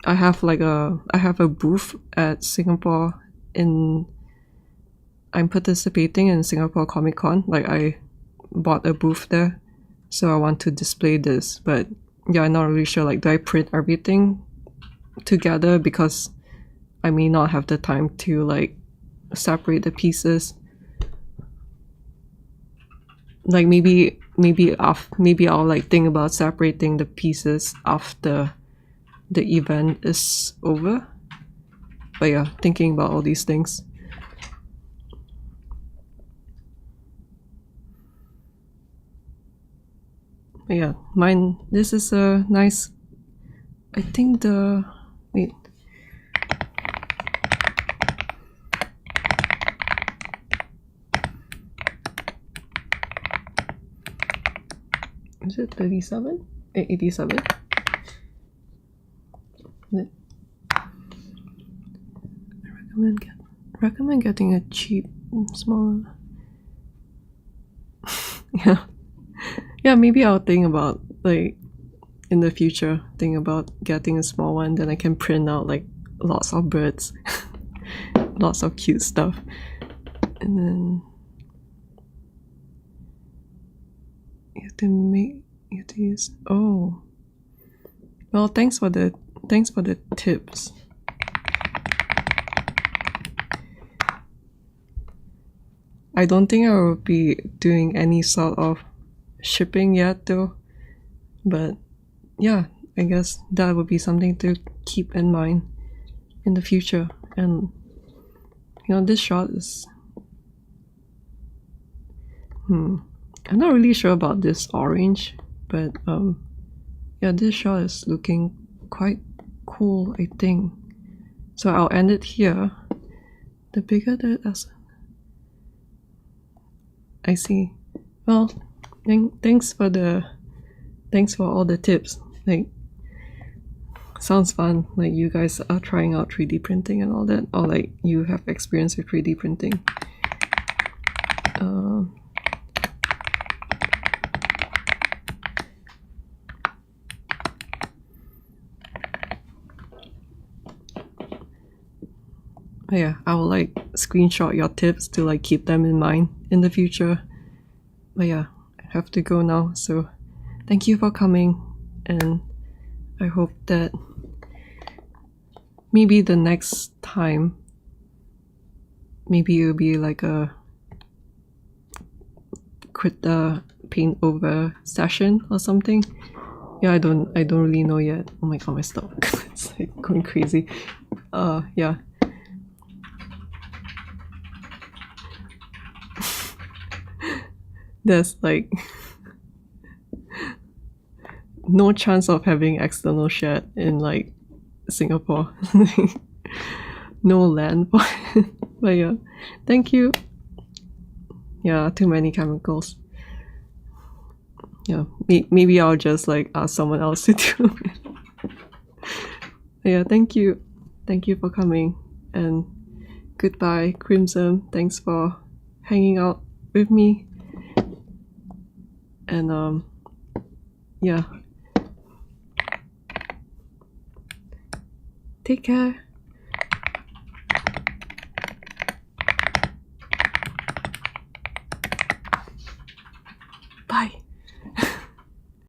I have a booth at Singapore I'm participating in Singapore Comic Con. Like I bought a booth there, so I want to display this. But yeah, I'm not really sure, like do I print everything together, because I may not have the time to like separate the pieces. Like maybe I'll like think about separating the pieces after the event is over. But yeah, thinking about all these things. But yeah, this is a nice, I think wait. Is it 37? 87? I recommend getting a cheap, smaller. Yeah, maybe I'll think about like in the future, think about getting a small one, then I can print out like lots of birds, lots of cute stuff, and then you have to use. Oh, well, thanks for the tips. I don't think I will be doing any sort of shipping yet though, but yeah, I guess that would be something to keep in mind in the future. And you know, this shot is I'm not really sure about this orange, but yeah, this shot is looking quite cool, I think. So I'll end it here. The bigger the lesson. I see. Well, thanks for all the tips. Like, sounds fun. Like, you guys are trying out 3D printing and all that, or like you have experience with 3D printing. Yeah, I will like screenshot your tips to like keep them in mind in the future. But yeah, I have to go now. So thank you for coming, and I hope that maybe the next time, maybe it'll be like a quit the paint over session or something. Yeah, I don't really know yet. Oh my god, my stomach. It's like going crazy. Yeah. There's like no chance of having external shed in like Singapore. No land for it. But yeah, thank you. Yeah, too many chemicals. Yeah, maybe I'll just like ask someone else to do it. Yeah, thank you for coming, and goodbye, Crimson. Thanks for hanging out with me, and yeah, take care.